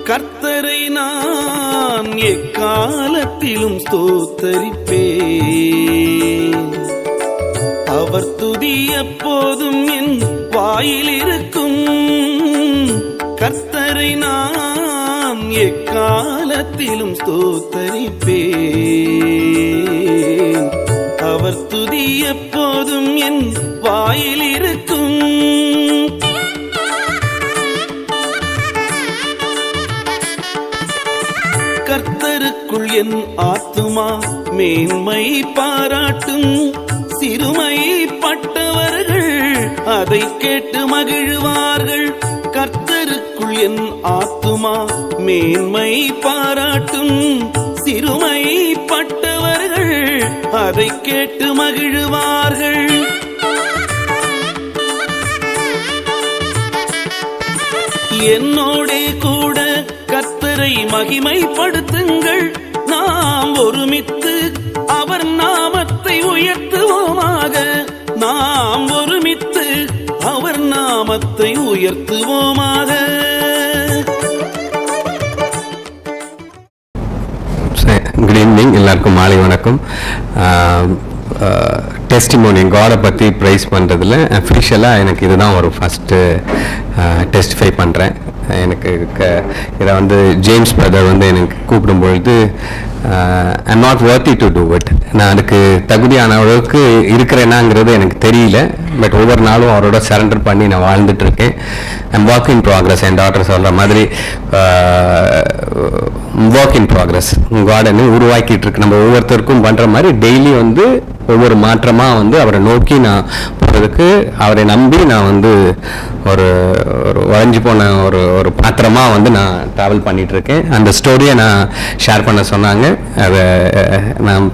கர்த்தரை நான் எக்காலத்திலும் ஸ்தோத்தரிப்பேன். அவர் துதி எப்போதும் என் வாயில் இருக்கும். கர்த்தரை நான் எக்காலத்திலும் ஸ்தோத்தரிப்பேன். அவர் துதி எப்போதும் என் வாயில் இருக்கும். கர்த்தருக்குள் என் ஆத்துமா மேன்மை பாராட்டும். சிறுமைப்பட்டவர்கள் அதை கேட்டு மகிழ்வார்கள். கர்த்தருக்குள் என் ஆத்துமா மேன்மை பாராட்டும். சிறுமைப்பட்டவர்கள் அதை கேட்டு மகிழ்வார்கள். என்னோடே கூட கர்த்தரை மகிமைப்படுத்துங்கள். நாம் ஒருமித்து அவர் நாமத்தை உயர்த்துவோமாக. நாம் ஒருமித்து அவர் நாமத்தை உயர்த்துவோமாக. குட் ஈவினிங், எல்லாருக்கும் மாலை வணக்கம். டெஸ்டிமோனி காடை பற்றி ப்ரைஸ் பண்ணுறதுல அஃபிஷியலாக எனக்கு இதுதான் ஒரு ஃபஸ்ட்டு டெஸ்டிஃபை பண்ணுறேன். எனக்கு இதை வந்து ஜேம்ஸ் பிரதர் வந்து எனக்கு கூப்பிடும் பொழுது I'm not வர்த்தி to do it. நான் அதுக்கு தகுதியான அளவுக்கு இருக்கிறேனாங்கிறது எனக்கு தெரியல. பட் ஒவ்வொரு நாளும் அவரோட சரண்டர் பண்ணி நான் வாழ்ந்துட்டுருக்கேன். I'm work in progress. என் டாக்டர் சொல்கிற மாதிரி ஒர்க் இன் ப்ராக்ரஸ். கார்டனை உருவாக்கிட்டு இருக்கு. நம்ம ஒவ்வொருத்தருக்கும் பண்ணுற மாதிரி டெய்லி வந்து ஒவ்வொரு மாற்றமாக வந்து அவரை நோக்கி நான் போகிறதுக்கு, அவரை நம்பி நான் வந்து ஒரு வளைஞ்சு போன ஒரு பாத்திரமாக வந்து நான் ட்ராவல் பண்ணிகிட்ருக்கேன். அந்த ஸ்டோரியை நான் ஷேர் பண்ண சொன்னாங்க. அதை நான்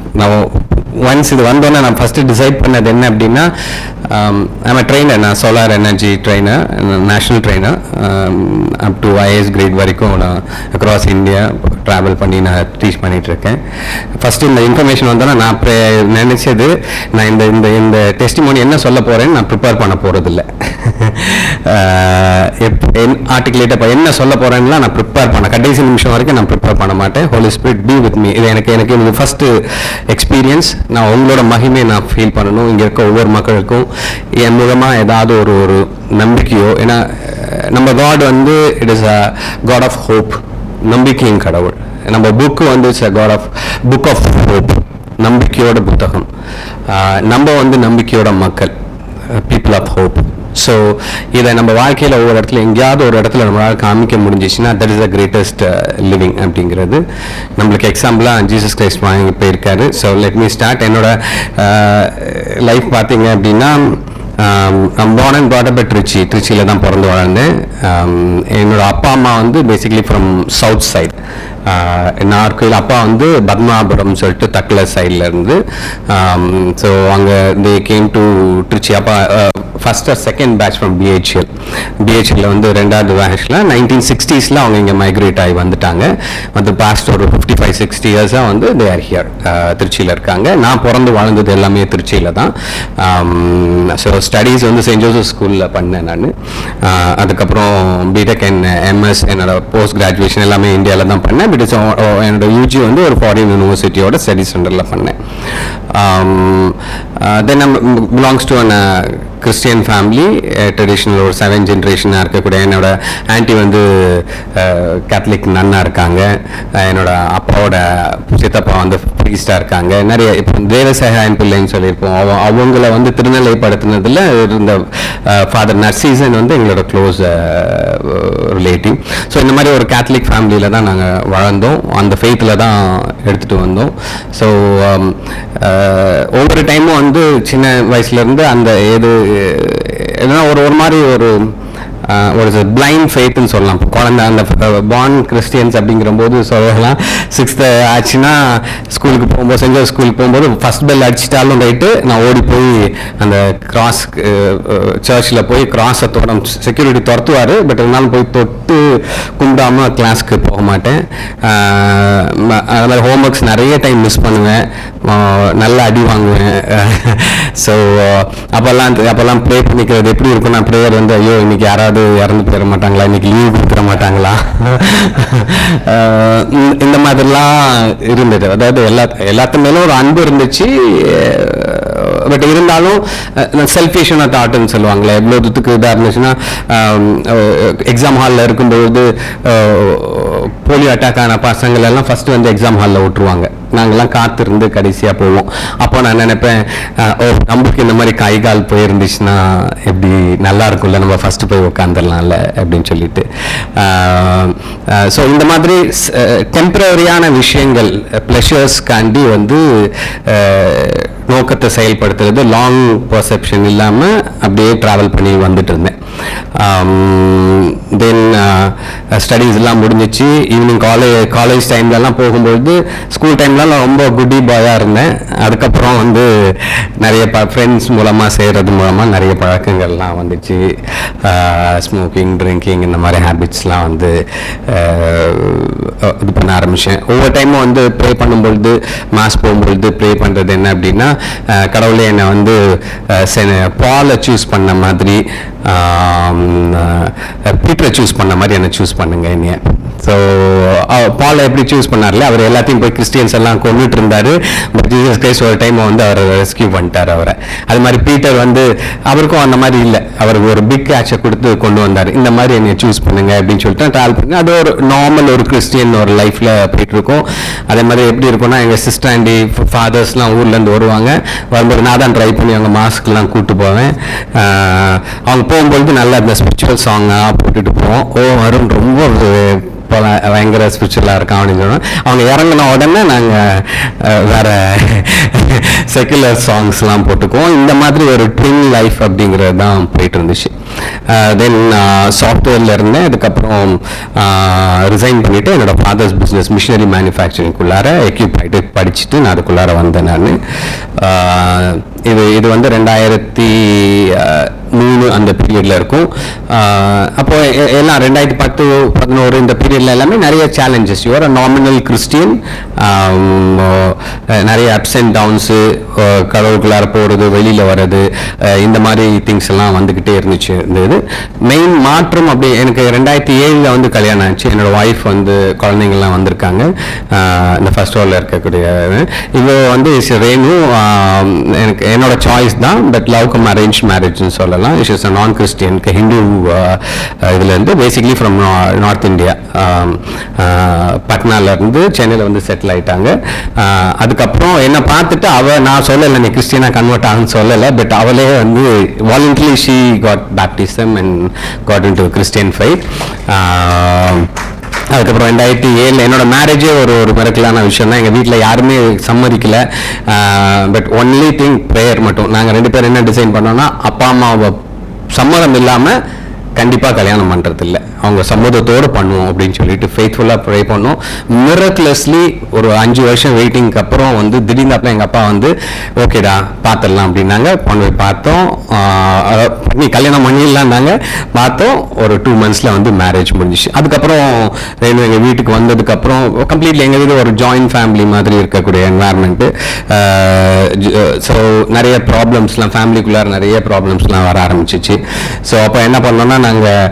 ஒன்ஸ் இது வந்தோன்னே நான் ஃபஸ்ட்டு டிசைட் பண்ணது என்ன அப்படின்னா, ஐம் ட்ரெயினர். நான் solar energy trainer, national trainer. Up to IAS grade வரைக்கும் நான் அக்ராஸ் இந்தியா ட்ராவல் பண்ணி நான் டீச் பண்ணிகிட்ருக்கேன். ஃபஸ்ட்டு இந்த இன்ஃபர்மேஷன் வந்தோன்னா நான் நினச்சது, நான் இந்த டெஸ்டிமோனி என்ன சொல்ல போகிறேன்னு நான் ப்ரிப்பேர் பண்ண போகிறதில்ல. ஆர்டிகுலேட் இப்போ என்ன சொல்ல போகிறேன்னா நான் ப்ரிப்பேர் பண்ண கடைசி நிமிஷம் வரைக்கும் நான் ப்ரிப்பேர் பண்ண மாட்டேன். Holy spirit be with me. இது எனக்கு இது ஃபஸ்ட்டு எக்ஸ்பீரியன்ஸ். நான் உங்களோட மகிமையை நான் ஃபீல் பண்ணணும். இங்கே இருக்க ஒவ்வொரு மக்களுக்கும் என் மூலமாக ஏதாவது ஒரு நம்பிக்கையோ, ஏன்னா நம்ம காட் வந்து it is a God of hope, நம்பிக்கையின் கடவுள். நம்ம புக்கு வந்து it's a God of book of hope, நம்பிக்கையோட புத்தகம். நம்ம வந்து நம்பிக்கையோட மக்கள், பீப்புள் ஆஃப் ஹோப். ஸோ இதை நம்ம வாழ்க்கையில் ஒவ்வொரு இடத்துல எங்கேயாவது ஒரு இடத்துல நம்மளால் காமிக்க முடிஞ்சிச்சுன்னா that is the greatest living அப்படிங்கிறது. நம்மளுக்கு எக்ஸாம்பிளாக ஜீசஸ் கிரைஸ்ட் வாங்கி போயிருக்காரு. So let me start. என்னோட லைஃப் பார்த்தீங்க அப்படின்னா, born and brought up at திருச்சியில் தான் பிறந்து வளர்ந்தேன். என்னோட அப்பா அம்மா வந்து basically from south side. Nagercoil அப்பா வந்து பத்மாபுரம் சொல்லிட்டு தக்கலை சைடில் இருந்து. ஸோ அங்கே தே கேம் டு திருச்சி. அப்பா first or second batch from பிஹெச்எல்ல வந்து ரெண்டாவது பேட்ச்சில் 1960s அவங்க இங்கே மைக்ரேட் ஆகி வந்துட்டாங்க. வந்து பாஸ்ட் ஒரு 55-60 இயர்ஸாக வந்து தே ஆர் ஹியர், திருச்சியில் இருக்காங்க. நான் பிறந்து வாழ்ந்தது எல்லாமே திருச்சியில் தான். ஸோ ஸ்டடீஸ் வந்து செயின்ட் ஜோசப் ஸ்கூலில் பண்ணேன் நான். அதுக்கப்புறம் பிடெக் அண்ட் எம்எஸ் என்னோட போஸ்ட் கிராஜுவேஷன் எல்லாமே இந்தியாவில் தான் பண்ணேன். பட் என்னோட யூஜி வந்து ஒரு ஃபாரின் யூனிவர்சிட்டியோட ஸ்டடி சென்டரில் பண்ணேன். Then belongs to an Christian family, traditional ஒரு 7th ஜென்ரேஷனாக இருக்கக்கூடிய. என்னோட ஆன்டி வந்து கேத்தலிக் நன்னா இருக்காங்க. என்னோட அப்பாவோட சித்தப்பா வந்து ப்ரீஸ்டாக இருக்காங்க. நிறைய இப்போ தேவசகாயன் பிள்ளைன்னு சொல்லியிருப்போம். அவங்கள வந்து திருநெல்லைப்படுத்தினதில் இருந்த ஃபாதர் நர்சீசன் வந்து எங்களோட க்ளோஸ் ரிலேட்டிவ். ஸோ இந்த மாதிரி ஒரு கேத்தலிக் ஃபேமிலியில் தான் நாங்கள் வளர்ந்தோம். அந்த ஃபெய்த்தில் தான் எடுத்துகிட்டு வந்தோம். ஸோ ஒவ்வொரு டைமும் வந்து சின்ன வயசுலேருந்து அந்த எதுனா ஒரு மாதிரி ஒரு பிளைண்ட் ஃபெய்த்னு சொல்லலாம். குழந்தை அந்த பார்ன் கிறிஸ்டியன்ஸ் அப்படிங்கிற போது சொல்லலாம். 6th ஆச்சுன்னா ஸ்கூலுக்கு போகும்போது, சென்ட் ஜோசப் ஸ்கூலுக்கு போகும்போது ஃபஸ்ட் பெல் அடிச்சிட்டாலும் ரைட்டு, நான் ஓடி போய் அந்த கிராஸ் சர்ச்சில் போய் கிராஸை செக்யூரிட்டி துரத்துவார். பட் இருந்தாலும் போய் தொட்டு கும்பிடாமல் கிளாஸ்க்கு போக மாட்டேன். அது மாதிரி ஹோம்ஒர்க்ஸ் நிறைய டைம் மிஸ் பண்ணுவேன். நல்ல அடி வாங்குவேன். ஸோ அப்போல்லாம் ப்ரே பண்ணிக்கிறது எப்படி இருக்கும்னா, ப்ரேயர் வந்து ஐயோ இன்னைக்கு யாராவது இறந்து போயிட மாட்டாங்களா, இன்னைக்கு லீவ் கொடுத்துட மாட்டாங்களா, இந்த மாதிரிலாம் இருந்தது. அதாவது எல்லாத்து மேலும் ஒரு அன்பு இருந்துச்சு. பட் இருந்தாலும் செல்ஃபிஷான தாட்டுன்னு சொல்லுவாங்களே, எவ்வளோ தூரத்துக்கு இதாக இருந்துச்சுன்னா, எக்ஸாம் ஹாலில் இருக்கும்பொழுது போலியோ அட்டாக் ஆன பசங்கள் எல்லாம் ஃபர்ஸ்ட் வந்து எக்ஸாம் ஹாலில் விட்டுருவாங்க. நாங்கள்லாம் காத்திருந்து கடைசியாக போவோம். அப்போ நான் நினைப்பேன், ஓ நம்மளுக்கு இந்த மாதிரி கை கால் போயிருந்துச்சுன்னா எப்படி நல்லா இருக்கும்ல, நம்ம ஃபஸ்ட்டு போய் உட்காந்துடலாம்ல அப்படின்னு சொல்லிட்டு. ஸோ இந்த மாதிரி டெம்பரரியான விஷயங்கள் ப்ளஷர்ஸ்காண்டி வந்து நோக்கத்தை செயல்படுத்துறது, லாங் பர்செப்ஷன் இல்லாமல் அப்படியே ட்ராவல் பண்ணி வந்துட்டு இருந்தேன். தென் ஸ்டடீஸ்லாம் முடிஞ்சிச்சு. ஈவினிங் காலேஜ் டைம்லலாம் போகும்பொழுது, ஸ்கூல் டைம்லாம் ரொம்ப குட்டி பாயாக இருந்தேன். அதுக்கப்புறம் வந்து நிறைய ஃப்ரெண்ட்ஸ் மூலமாக செய்கிறது மூலமாக நிறைய பழக்கங்கள்லாம் வந்துச்சு. ஸ்மோக்கிங், ட்ரிங்கிங் இந்த மாதிரி ஹேபிட்ஸ்லாம் வந்து இது பண்ண ஆரம்பித்தேன். ஒவ்வொரு டைமும் வந்து ப்ரே பண்ணும்பொழுது, மாஸ் போகும்பொழுது ப்ரே பண்ணுறது என்ன அப்படின்னா, கடவுளே என்னை வந்து பாலை சூஸ் பண்ண மாதிரி, பீட்டரை சூஸ் பண்ண மாதிரி என்னை சூஸ் பண்ணுங்க என்னைய. ஸோ பாலை எப்படி சூஸ் பண்ணார்ல, அவர் எல்லாத்தையும் போய் கிறிஸ்டியன்ஸ் எல்லாம் கொண்டுட்டு இருந்தார். பட் ஜீசஸ் கிரைஸ்ட் ஒரு டைம் வந்து அவர் ரெஸ்கியூ பண்ணிட்டார் அவரை. அது மாதிரி பீட்டர் வந்து அவருக்கும் அந்த மாதிரி இல்லை, அவருக்கு ஒரு பிக் கேட்சை கொடுத்து கொண்டு வந்தார். இந்த மாதிரி என்னை சூஸ் பண்ணுங்க அப்படின்னு சொல்லிட்டு ட்ராவல் பண்ணி, அது ஒரு நார்மல் ஒரு கிறிஸ்டியன் ஒரு லைஃப்பில் போயிட்டு இருக்கும். அதே மாதிரி எப்படி இருக்கும்னா, எங்கள் சிஸ்டர் ஆண்டி ஃபாதர்ஸ்லாம் ஊர்லேருந்து வருவாங்க. வரும்போது நான் தான் ட்ரை பண்ணி அவங்க மாஸ்க்லாம் கூப்பிட்டு போவேன். அவங்க போகும்பொழுது நல்லா இந்த ஸ்பிரிச்சுவல் சாங்காக போட்டுட்டு போவோம். வரும் ரொம்ப பயங்கர ஸ்பிரிச்சுவலாக இருக்கான் அப்படின்னு சொன்னோம். அவங்க இறங்கின உடனே நாங்கள் வேற செக்குலர் சாங்ஸ்லாம் போட்டுக்குவோம். இந்த மாதிரி ஒரு ட்வின் லைஃப் அப்படிங்கிறது தான் போயிட்டு இருந்துச்சு. தென் சாஃப்ட்வேரில் இருந்தேன். அதுக்கப்புறம் ரிசைன் பண்ணிவிட்டு என்னோடய ஃபாதர்ஸ் பிஸ்னஸ் மிஷினரி மேனுஃபேக்சரிங்குள்ளார எக்யூப் ஆகிட்டு படிச்சுட்டு நான் அதுக்குள்ளார வந்தேன். நான் இது வந்து 2003 அந்த பீரியடில் இருக்கும். அப்போ எல்லாம் 2010-11 இந்த பீரியடில் எல்லாமே நிறைய சேலஞ்சஸ். யுவர் நாமினல் கிறிஸ்டியன், நிறைய அப்ஸ் அண்ட் டவுன்ஸு, கடவுளுக்குள்ளார போகிறது, வெளியில் வர்றது, இந்த மாதிரி திங்ஸ் எல்லாம் வந்துக்கிட்டே இருந்துச்சு. இருந்தது மெயின் மாற்றம் அப்படி எனக்கு 2007 வந்து கல்யாணம் ஆச்சு. என்னோட ஒய்ஃப் வந்து குழந்தைங்கள்லாம் வந்திருக்காங்க. இந்த ஃபர்ஸ்ட் ரோலில் இருக்கக்கூடிய இவ வந்து ரேணு எனக்கு என்னோட சாய்ஸ் தான். பட் லவ் கம் அரேஞ்ச் மேரேஜ்னு சொல்லலாம். இஸ் இஸ் அ நான் கிறிஸ்டியன், ஹிந்து இதுலேருந்து, பேசிக்லி ஃப்ரம் நார்த் இந்தியா, பட்னாலேருந்து சென்னையில் வந்து செட்டில் ஆகிட்டாங்க. அதுக்கப்புறம் என்னை பார்த்துட்டு நான் சொல்லலை நீ கிறிஸ்டியனாக கன்வெர்ட் ஆகுன்னு சொல்லலை. பட் அவளே வந்து voluntarily she got baptism and got into Christian faith. அதுக்கப்புறம் 2007 என்னோட மேரேஜே ஒரு மிரக்கலான விஷயம் தான். எங்கள் வீட்டில் யாருமே சம்மதிக்கலை. பட் ஒன்லி திங் ப்ரேயர் மட்டும். நாங்கள் 2 பேரும் என்ன டிசைன் பண்ணோம்னா, அப்பா அம்மாவை சம்மதம் இல்லாமல் கண்டிப்பாக கல்யாணம் பண்ணுறதில்ல, அவங்க சம்மதத்தோடு பண்ணுவோம் அப்படின்னு சொல்லிட்டு ஃபெய்த்ஃபுல்லாக ப்ரே பண்ணோம். மிரக்லஸ்லி ஒரு 5 வருஷம் வெயிட்டிங்க்கு அப்புறம் வந்து திடீர்னு எங்கள் அப்பா வந்து ஓகேடா பார்த்துடலாம் அப்படின்னாங்க. போய் பார்த்தோம், பண்ணி கல்யாணம் பண்ணிடலான்னாங்க. பார்த்தோம், ஒரு 2 monthsல வந்து மேரேஜ் முடிஞ்சிச்சு. அதுக்கப்புறம் எங்கள் வீட்டுக்கு வந்ததுக்கப்புறம் கம்ப்ளீட்லி எங்கள் வீடு ஒரு ஜாயின்ட் ஃபேமிலி மாதிரி இருக்கக்கூடிய என்வாயர்மெண்ட்டு. ஸோ நிறைய ப்ராப்ளம்ஸ்லாம் ஃபேமிலிக்குள்ளார நிறைய ப்ராப்ளம்ஸ்லாம் வர ஆரம்பிச்சிச்சு. ஸோ அப்போ என்ன பண்ணோன்னா, நாங்கள்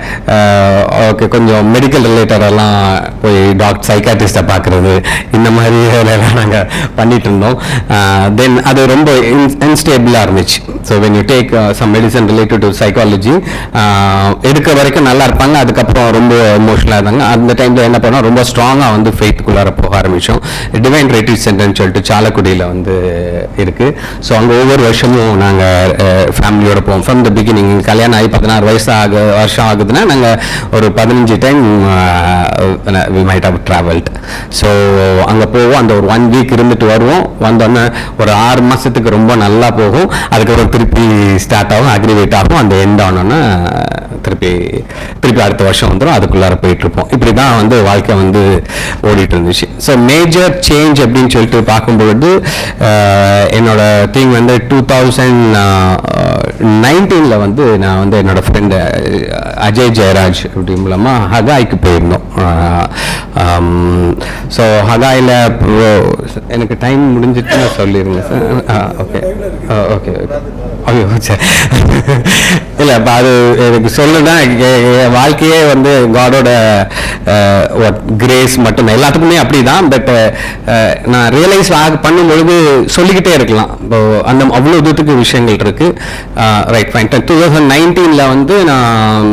ஓகே கொஞ்சம் மெடிக்கல் ரிலேட்டடெல்லாம் போய் சைக்காட்ரிஸ்ட்டை பார்க்குறது, இந்த மாதிரி வேலையெல்லாம் நாங்கள் பண்ணிட்டு இருந்தோம். தென் அது ரொம்ப இன்ஸ்டேபிளாக இருந்துச்சு. So when you take some medicine related to psychology, எடுக்க வரைக்கும் நல்லா இருப்பாங்க, அதுக்கப்புறம் ரொம்ப எமோஷனலாக இருந்தாங்க. அந்த டைமில் என்ன பண்ணோம், ரொம்ப ஸ்ட்ராங்காக வந்து ஃபெய்த்துக்குள்ளார போக ஆரம்பித்தோம். டிவைன் ரெட்ரீட் சென்டர்னு சொல்லிட்டு சாலக்குடியில் வந்து இருக்குது. ஸோ அங்கே ஒவ்வொரு வருஷமும் நாங்கள் ஃபேமிலியோட போவோம். ஃப்ரம் த பிகினிங் கல்யாணம் ஆகி 16 வருஷம் ஆகுதுன்னா நாங்கள் ஒரு 15 time we might have traveled. So அங்கே போவோம். அந்த ஒரு 1 week இருந்துட்டு வருவோம். வந்தோடனே ஒரு 6 மாதத்துக்கு ரொம்ப நல்லா போகும். அதுக்கப்புறம் திருப்பி ஸ்டார்ட் ஆகும், அக்ரிவேட் ஆகும். அந்த எண்ட் ஆனோன்னா திருப்பி அடுத்த வருஷம் வந்துடும். அதுக்குள்ளார போயிட்டுருப்போம். இப்படி தான் வந்து வாழ்க்கை வந்து ஓடிட்டு இருந்துச்சு. ஸோ மேஜர் சேஞ்ச் அப்படின்னு சொல்லிட்டு பார்க்கும்பொழுது என்னோட திங் வந்து 2019 வந்து நான் வந்து என்னோட ஃப்ரெண்டு அஜய் ஜெயராஜ் அப்படி மூலமாக ஹகாய்க்கு போயிருந்தோம். ஸோ ஹகாயில் எனக்கு டைம் முடிஞ்சிட்டுன்னு சொல்லிடுங்க சார். ஓகே ஓகே ஓகே ஐயோ சரி இல்லை இப்போ அது எனக்கு சொல்லுன்னா வாழ்க்கையே வந்து காடோட கிரேஸ் மட்டும்தான், எல்லாத்துக்குமே அப்படி தான். பட் நான் ரியலைஸ் பண்ணும் பொழுது சொல்லிக்கிட்டே இருக்கலாம். இப்போ அந்த அவ்வளோ தூரத்துக்கு விஷயங்கள் இருக்கு. Right fine. 2019 வந்து நான்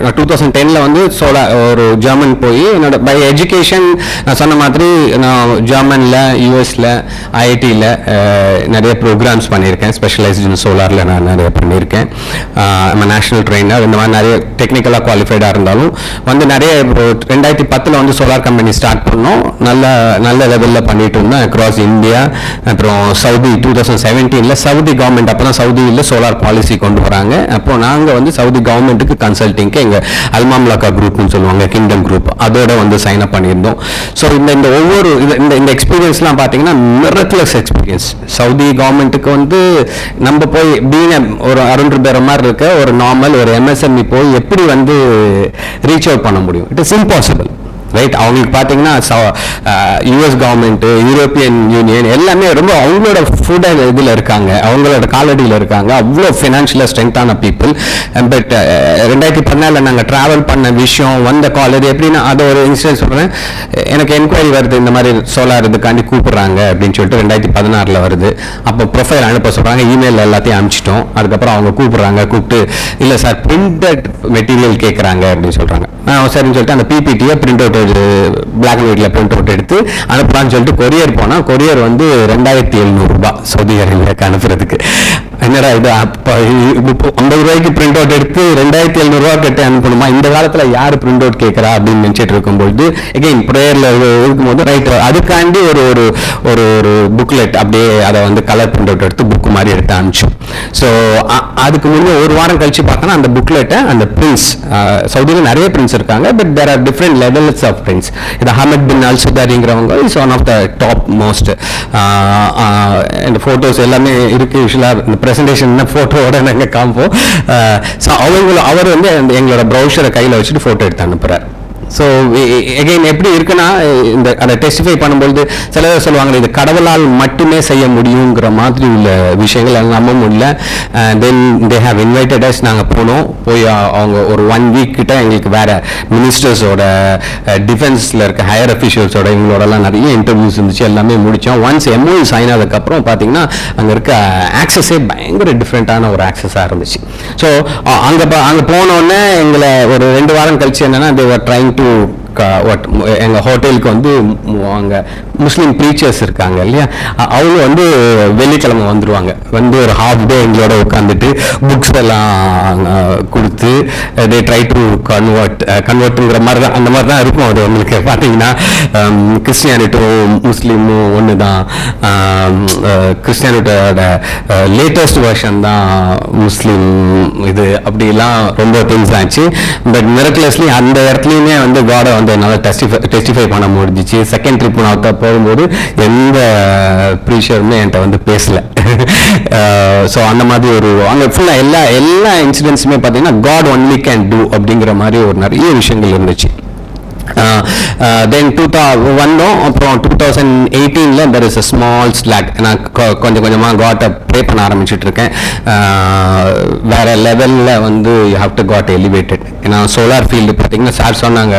2010 வந்து ஒரு ஜெர்மன் போய் என்னோட பை எஜுகேஷன் நான் சொன்ன மாதிரி நான் ஜெர்மனில் யூஎஸில் ஐஐடியில் நிறைய ப்ரோக்ராம்ஸ் பண்ணியிருக்கேன். ஸ்பெஷலைஸ்ட் இன் சோலாரில் நான் நிறைய பண்ணியிருக்கேன். நம்ம நேஷனல் ட்ரெயினர் இந்த மாதிரி நிறைய டெக்னிக்கலாக குவாலிஃபைடாக இருந்தாலும் வந்து நிறைய 2010 வந்து சோலார் கம்பெனி ஸ்டார்ட் பண்ணோம். நல்ல லெவலில் பண்ணிட்டு இருந்தோம் அக்ராஸ் இந்தியா. அப்புறம் சவுதி 2017 சவுதி கவர்மெண்ட், அப்போ தான் சவுதியில் சோலார் பாலிசி கொண்டு வராங்க. அப்போ நாங்கள் வந்து சவுதி கவர்மெண்ட்டுக்கு கன்சல்டிங்க்கு எங்கள் அல்மாம்லாக்கா குரூப்னு சொல்லுவாங்க, கிங்டம் குரூப், அதோட வந்து சைன் அப் பண்ணியிருந்தோம். ஸோ இந்த ஒவ்வொரு இந்த எக்ஸ்பீரியன்ஸ்லாம் பார்த்தீங்கன்னா மிரக்குலஸ் எக்ஸ்பீரியன்ஸ். சவுதி கவர்மெண்ட்டுக்கு வந்து நம்ம போய் பீங் ஒரு அருண் பேர மாதிரி இருக்க ஒரு நார்மல் ஒரு எம்எஸ்எம்இ போய் எப்படி வந்து ரீச் அவுட் பண்ண முடியும்? It is impossible, right? அவங்களுக்கு பார்த்தீங்கன்னா யூஎஸ் கவர்மெண்ட்டு, யூரோப்பியன் யூனியன் எல்லாமே ரொம்ப அவங்களோட ஃபுட் இதில் இருக்காங்க, அவங்களோட காலடியில் இருக்காங்க, அவ்வளோ ஃபினான்ஷியலாக ஸ்ட்ரென்த்தான பீப்புள். பட் 2014 நாங்கள் ட்ராவல் பண்ண விஷயம் வந்த கால் இது எப்படின்னா, அதை ஒரு இன்சிடென்ட் சொல்கிறேன். எனக்கு என்கொயரி வருது, இந்த மாதிரி சோலார் இதுக்காண்டி கூப்பிட்றாங்க அப்படின்னு சொல்லிட்டு 2016 வருது. அப்போ ப்ரொஃபைல் அனுப்ப சொல்கிறாங்க, இமெயில் எல்லாத்தையும் அனுப்பிச்சிட்டோம். அதுக்கப்புறம் அவங்க கூப்பிட்டு இல்லை சார் பிரிண்டட் மெட்டீரியல் கேட்குறாங்க அப்படின்னு சொல்கிறாங்க. சரின்னு சொல்லிட்டு அந்த பிபிடியை பிரிண்ட் அவுட் பிளாக் அண்ட் ஒயிட்ல பிரிண்ட் அவுட் எடுத்து அனுப்பலாம்னு சொல்லிட்டு கொரியர் போனால் கொரியர் வந்து 2700 ரூபாய் சவுதி அரேபியாவுக்கு அனுப்புறதுக்கு. என்னடா இது, அப்போ 50 ரூபாய்க்கு பிரிண்ட் அவுட் எடுத்து 2700 ரூபா கட்டி அனுப்பணுமா? இந்த காலத்தில் யார் பிரிண்ட் அவுட் கேட்குறா அப்படின்னு நினச்சிட்டு இருக்கும்போது எகைன் ப்ரேயரில் இருக்கும்போது ரைட் அதுக்காண்டி ஒரு ஒரு ஒரு ஒரு புக்லெட் அப்படியே அதை வந்து கலர் பிரிண்ட் அவுட் எடுத்து புக் மாதிரி எடுத்து அனுப்பிச்சோம். ஸோ அதுக்கு முன்னே ஒரு வாரம் கழிச்சு பார்த்தோன்னா அந்த புக்லெட்டை அந்த பிரின்ஸ், சவுதியில் நிறைய பிரின்ஸ் இருக்காங்க, but there are different levels of prince. இது அஹமத் பின் அல் சுதாரிங்கிறவங்க is one of the top most. இந்த ஃபோட்டோஸ் எல்லாமே இருக்கு. யூஸ்வலாக இந்த ப்ரெசன்டேஷன் ஃபோட்டோவோட நாங்கள் காமிப்போம். ஸோ அவர் வந்து எங்களோட ப்ரௌசரை கையில் வச்சுட்டு ஃபோட்டோ எடுத்து அனுப்புகிறார். ஸோ எகைன் எப்படி இருக்குன்னா, இந்த அதை டெஸ்டிஃபை பண்ணும்பொழுது சில பேர் சொல்லுவாங்க இது கடவுளால் மட்டுமே செய்ய முடியுங்கிற மாதிரி உள்ள விஷயங்கள் நம்ப முடியல. தென் தே ஹேவ் இன்வைட்டட் அஸ். நாங்கள் போய் அவங்க ஒரு 1 வீக் கிட்ட எங்களுக்கு வேற மினிஸ்டர்ஸோட, டிஃபென்ஸில் இருக்க ஹையர் அஃபிஷியல்ஸோட இவங்களோடலாம் நிறைய இன்டர்வியூஸ் இருந்துச்சு, எல்லாமே முடித்தோம். ஒன்ஸ் எம்ஓயு சைன் ஆனதுக்கப்புறம் பார்த்தீங்கன்னா அங்கே இருக்க ஆக்சஸே பயங்கர டிஃப்ரெண்ட்டான ஒரு ஆக்சஸாக இருந்துச்சு. ஸோ அங்கே போனோடனே எங்களை ஒரு 2 வாரம் கழிச்சு என்னன்னா they were trying to எங்கள் ஹோட்டலுக்கு வந்து அங்கே முஸ்லீம் ப்ரீச்சர்ஸ் இருக்காங்க இல்லையா, அவங்க வந்து வெள்ளிக்கிழமை வந்துடுவாங்க. வந்து ஒரு ஹாஃப் டே எங்களோட உட்காந்துட்டு புக்ஸ் எல்லாம் கொடுத்து தே ட்ரை டு கன்வெர்ட்டுங்கிற மாதிரி தான், அந்த மாதிரி தான் இருக்கும். அது உங்களுக்கு பார்த்தீங்கன்னா கிறிஸ்டியானிட்டும் முஸ்லீமும் ஒன்று தான். கிறிஸ்டியானிட்டோட லேட்டஸ்ட் வெர்ஷன் தான் முஸ்லீம் இது, அப்படிலாம் ரொம்ப திங்ஸ் ஆச்சு. பட் மிரக்குலஸ்லி அந்த இடத்துலையுமே வந்து காடை வந்து என்னால் டெஸ்டிஃபை பண்ண முடிஞ்சிச்சு. செகண்ட் ட்ரிப் நான் போகும்போது எந்த ப்ரீஷருமே என்கிட்ட வந்து பேசல. ஸோ அந்த மாதிரி ஒரு அங்கே ஃபுல்லாக எல்லா இன்சிடென்ட்ஸுமே பார்த்தீங்கன்னா காட் ஒன்லி கேன் டூ அப்படிங்கிற மாதிரி ஒரு நிறைய விஷயங்கள் இருந்துச்சு. தென் வந்தோம். அப்புறம் 2018 there is a small slack. நான் கொஞ்சம் கொஞ்சமாக காட்டை ப்ரே பண்ண ஆரம்பிச்சுட்டு இருக்கேன். வேற லெவலில் வந்து you have to got elevated. ஏன்னா சோலார் ஃபீல்டு பார்த்தீங்கன்னா சார் சொன்னாங்க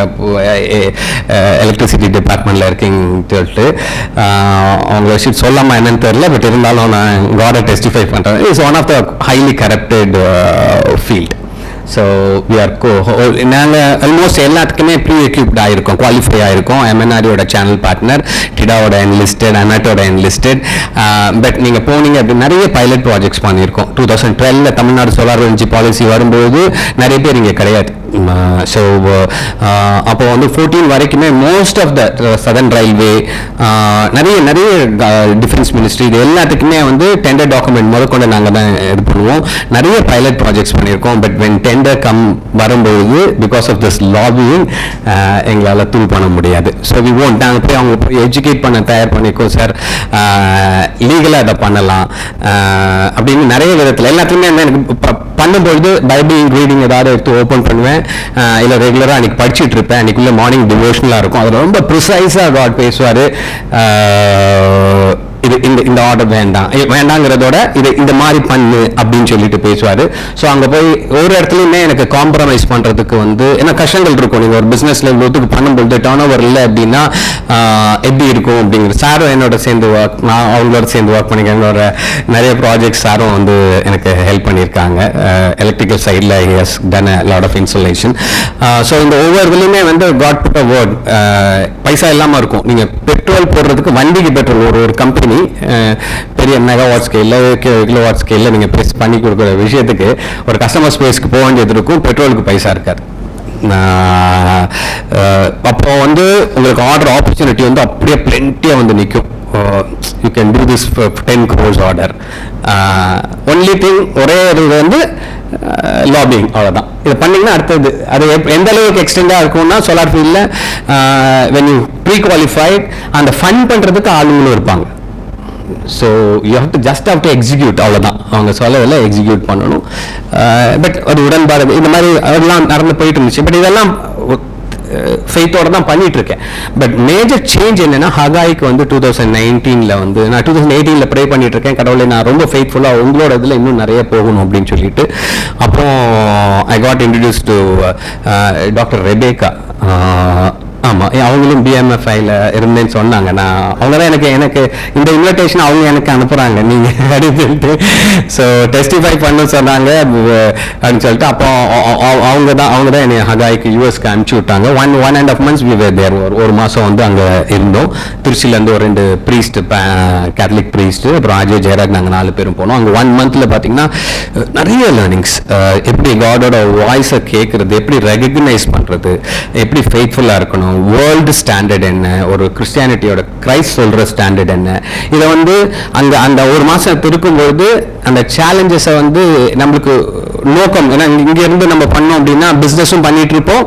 எலக்ட்ரிசிட்டி டிபார்ட்மெண்ட்டில் இருக்கீங்கன்னு சொல்லிட்டு, அவங்க விஷயம் சொல்லாமல் என்னன்னு தெரியல. பட் இருந்தாலும் நான் காடை டெஸ்டிஃபை பண்ணுறேன். It's one of the highly corrupted field. So நாங்கள் ஆல்மோஸ்ட் எல்லாத்துக்குமே ப்ரீ எக்யூப்ட் ஆகிருக்கோம், குவாலிஃபை ஆகிருக்கோம். எம்என்ஆரியோட சேனல் பார்ட்னர், டிடாவோட என்லிஸ்டட், அனாட்டோட என்லிஸ்டட். பட் நீங்கள் போனீங்க அப்படி நிறைய பைலட் ப்ராஜெக்ட்ஸ் பண்ணியிருக்கோம். 2012 தமிழ்நாடு சோலார் எனர்ஜி பாலிசி வரும்போது நிறைய பேர் இங்கே கிடையாது. ஸோ அப்போ வந்து 14 வரைக்குமே most of the southern railway, நிறைய டிஃபென்ஸ் மினிஸ்ட்ரி, இது எல்லாத்துக்குமே வந்து டெண்டர் டாக்குமெண்ட் முதற்கொண்டு நாங்கள் தான் இது பண்ணுவோம். நிறைய பைலட் ப்ராஜெக்ட்ஸ் பண்ணியிருக்கோம். பட் வென் டெண்டர் வரும்போது பிகாஸ் ஆஃப் திஸ் லாபியிங் எங்களால் தூள் பண்ண முடியாது. So we won't. நாங்கள் போய் அவங்க போய் எஜுகேட் பண்ண தயார் பண்ணிக்கோ சார், லீகலாக அதை பண்ணலாம் அப்படின்னு நிறைய விதத்தில் எல்லாத்துலேயுமே எனக்கு பண்ணும்பொழுது பைபிள் ரீடிங் ஏதாவது எடுத்து ஓப்பன் பண்ணுவேன், இல்லை ரெகுலராக அன்றைக்கி படிச்சுட்டு இருப்பேன். அன்றைக்குள்ளே மார்னிங் டிவோஷனலாக இருக்கும். அதில் ரொம்ப ப்ரிசைஸாக காட் பேசுவார். இது இந்த ஆர்டர் வேண்டாங்கிறதோட இது இந்த மாதிரி பண்ணு அப்படின்னு சொல்லிட்டு பேசுவார். ஸோ அங்கே போய் ஒரு இடத்துலையுமே எனக்கு காம்ப்ரமைஸ் பண்ணுறதுக்கு வந்து ஏன்னா கஷ்டங்கள் இருக்கும். நீங்கள் ஒரு பிஸ்னஸில் இவ்வளோத்துக்கு பண்ணும்பொழுது டர்ன் ஓவர் இல்லை அப்படின்னா எப்படி இருக்கும் அப்படிங்கிற சாரும் என்னோட சேர்ந்து நான் அவங்களோட சேர்ந்து ஒர்க் பண்ணிக்கிறேன். என்னோட நிறைய ப்ராஜெக்ட்ஸ் சாரும் வந்து எனக்கு ஹெல்ப் பண்ணியிருக்காங்க. எலக்ட்ரிக்கல் சைடில் has done a lot of installation. So இந்த ஒவ்வொரு இதுலையுமே வந்து காட் புட் அ வேர்ட். பைசா இல்லாமல் இருக்கும். நீங்கள் பெட்ரோல் போடுறதுக்கு வண்டிக்கு பெட்ரோல் ஒரு கம்பெனி பெரிய மெகாவாட் ஸ்கேல்ல கிலோவாட் ஸ்கேல்ல நீங்க பண்ணி கொடுக்குற விஷயத்துக்கு ஒரு கஸ்டமர் ஸ்பேஸ்க்கு போக வேண்டியது இருக்கும். பெட்ரோலுக்கு பைசா இருக்காது. அப்போ வந்து உங்களுக்கு ஆர்டர் ஆப்பர்ச்சுனிட்டி வந்து அப்படியே பிளென்ட்டியாக வந்து நிற்கும். You can do this 10 crores order. Only thing ஒரே இது வந்து லாபிங், அவ்வளோதான். இதை பண்ணிங்கன்னா அடுத்தது அது எந்த அளவுக்கு எக்ஸ்டெண்டாக இருக்கும்னா சோலார் ஃபீல்டில் வென் யூ ப்ரீ குவாலிஃபைட் அந்த ஃபண்ட் பண்ணுறதுக்கு ஆளுங்களும் இருப்பாங்க. So you have to just have to execute, அவ்வளோதான். அவங்க சொல்லவில்லை, எக்ஸிக்யூட் பண்ணணும். பட் அது உடன்பாடு இந்த மாதிரி அதெல்லாம் நடந்து போயிட்டு இருந்துச்சு. பட் இதெல்லாம் ஃபெய்த்தோட தான் பண்ணிட்டு இருக்கேன். பட் மேஜர் சேஞ்ச் என்னன்னா ஹகாய்க்கு வந்து 2019 வந்து நான் 2018 ப்ரே பண்ணிட்டு இருக்கேன். கடவுளை நான் ரொம்ப ஃபெய்த்ஃபுல்லாக உங்களோட இதில் இன்னும் நிறைய போகணும் அப்படின்னு சொல்லிட்டு. அப்புறம் I got introduce to doctor Rebecca. ஆமாம், அவங்களும் பிஎம்எஃப்ஐயில் இருந்தேன்னு சொன்னாங்க. நான் அவங்க தான் எனக்கு இந்த இன்விடேஷன் அவங்க எனக்கு அனுப்புகிறாங்க நீங்கள் அப்படின்னு சொல்லிட்டு. ஸோ டெஸ்டிஃபை பண்ண சொன்னாங்க அப்படின்னு சொல்லிட்டு. அப்போ அவங்க தான் என்னை ஹகாய்க்கு யூஎஸ்க்கு அனுப்பிச்சி விட்டாங்க. 1.5 months we were there. ஒரு மாதம் வந்து அங்கே இருந்தோம். திருச்சியிலேருந்து ஒரு 2 ப்ரீஸ்ட், கேத்தலிக் ப்ரீஸ்ட், அப்புறம் அஜய் ஜெயராஜ், நாங்கள் 4 பேரும் போனோம். அங்கே 1 monthல பார்த்தீங்கன்னா நிறைய லேர்னிங்ஸ். எப்படி காடோட வாய்ஸை கேட்குறது, எப்படி ரெகக்னைஸ் பண்ணுறது, எப்படி ஃபெய்த்ஃபுல்லாக இருக்கணும், வேர்ல்டு ஸ்டாண்டர்ட் என்ன, ஒரு கிறிஸ்டியானிட்டியோட கிரைஸ்ட் சொல்ற ஸ்டாண்டர்ட் என்ன, இதை வந்து அந்த ஒரு மாசம் இருக்கும்போது அந்த சேலஞ்சஸை வந்து நம்மளுக்கு நோக்கம். ஏன்னா இங்க இருந்து நம்ம பண்ணோம் அப்படின்னா பிசினஸும் பண்ணிட்டு இருப்போம்,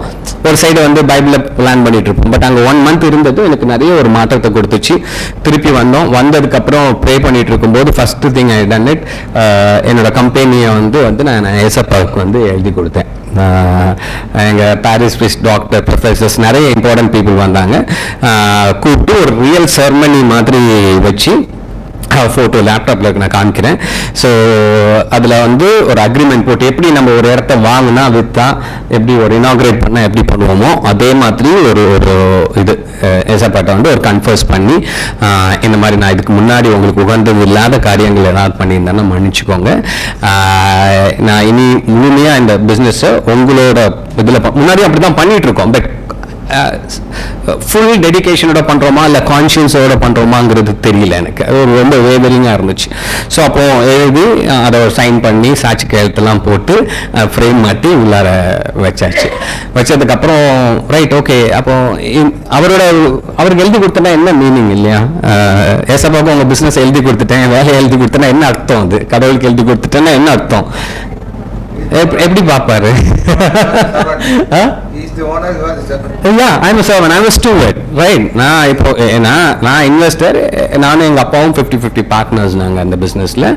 ஒரு சைடு வந்து பைபிள பிளான் பண்ணிட்டு இருப்போம். பட் அங்கே 1 month இருந்தது எனக்கு நிறைய ஒரு மாற்றத்தை கொடுத்துச்சு. திருப்பி வந்ததுக்கு அப்புறம் ப்ரே பண்ணிட்டு இருக்கும்போது first thing I done it, என்னோட கம்பெனியை வந்து நான் ஏசப்பாவுக்கு வந்து எழுதி கொடுத்தேன். எங்கள் பாரிஸ் பிரிஸ்ட் டாக்டர் ப்ரொஃபஸர்ஸ் நிறைய இம்பார்ட்டன்ட் பீப்புள் வந்தாங்க. கூப்பிட்டு ஒரு ரியல் செரமனி மாதிரி வச்சு ஃபோட்டோ லேப்டாப்பில் நான் காமிக்கிறேன். ஸோ அதில் வந்து ஒரு அக்ரிமெண்ட் போட்டு எப்படி நம்ம ஒரு இடத்த வாங்கினா விற்றா எப்படி ஒரு இனாக்ரேட் பண்ணால் எப்படி பண்ணுவோமோ அதே மாதிரி ஒரு இது ஏசப்பாட்டை வந்து ஒரு கன்ஃபர்ஸ் பண்ணி இந்த மாதிரி நான் இதுக்கு முன்னாடி உங்களுக்கு உகந்தது இல்லாத காரியங்கள் ஏதாவது பண்ணியிருந்தேன்னா மன்னிச்சுக்கோங்க. நான் இனி முழுமையாக இந்த பிஸ்னஸை உங்களோட இதில் முன்னாடி அப்படி தான் பண்ணிகிட்டு இருக்கோம். பட் ஃபுல் டெடிகேஷனோட பண்ணுறோமா இல்லை கான்ஷியன்ஸோட பண்ணுறோமாங்கிறது தெரியல எனக்கு. அது ஒரு ரொம்ப வேதரிங்காக இருந்துச்சு. ஸோ அப்போது எழுதி அதை சைன் பண்ணி சாட்சி கையெழுத்தெல்லாம் போட்டு ஃப்ரேம் மாட்டி உள்ளார வச்சாச்சு. வச்சதுக்கப்புறம் ரைட் ஓகே. அப்போ அவருக்கு எழுதி கொடுத்தனா என்ன மீனிங் இல்லையா? ஏசப்பாவுக்கு உங்கள் பிஸ்னஸ் எழுதி கொடுத்துட்டேன், வேலையை எழுதி கொடுத்தேன்னா என்ன அர்த்தம்? அது கடவுளுக்கு எழுதி கொடுத்துட்டேன்னா என்ன அர்த்தம்? எப்படி பார்ப்பாரு? I'm a servant, I'm a steward, right? நான் இன்வெஸ்டர், நானும் எங்கள் அப்பாவும் 50-50 பார்ட்னர்ஸ். நாங்கள் அந்த பிஸ்னஸில்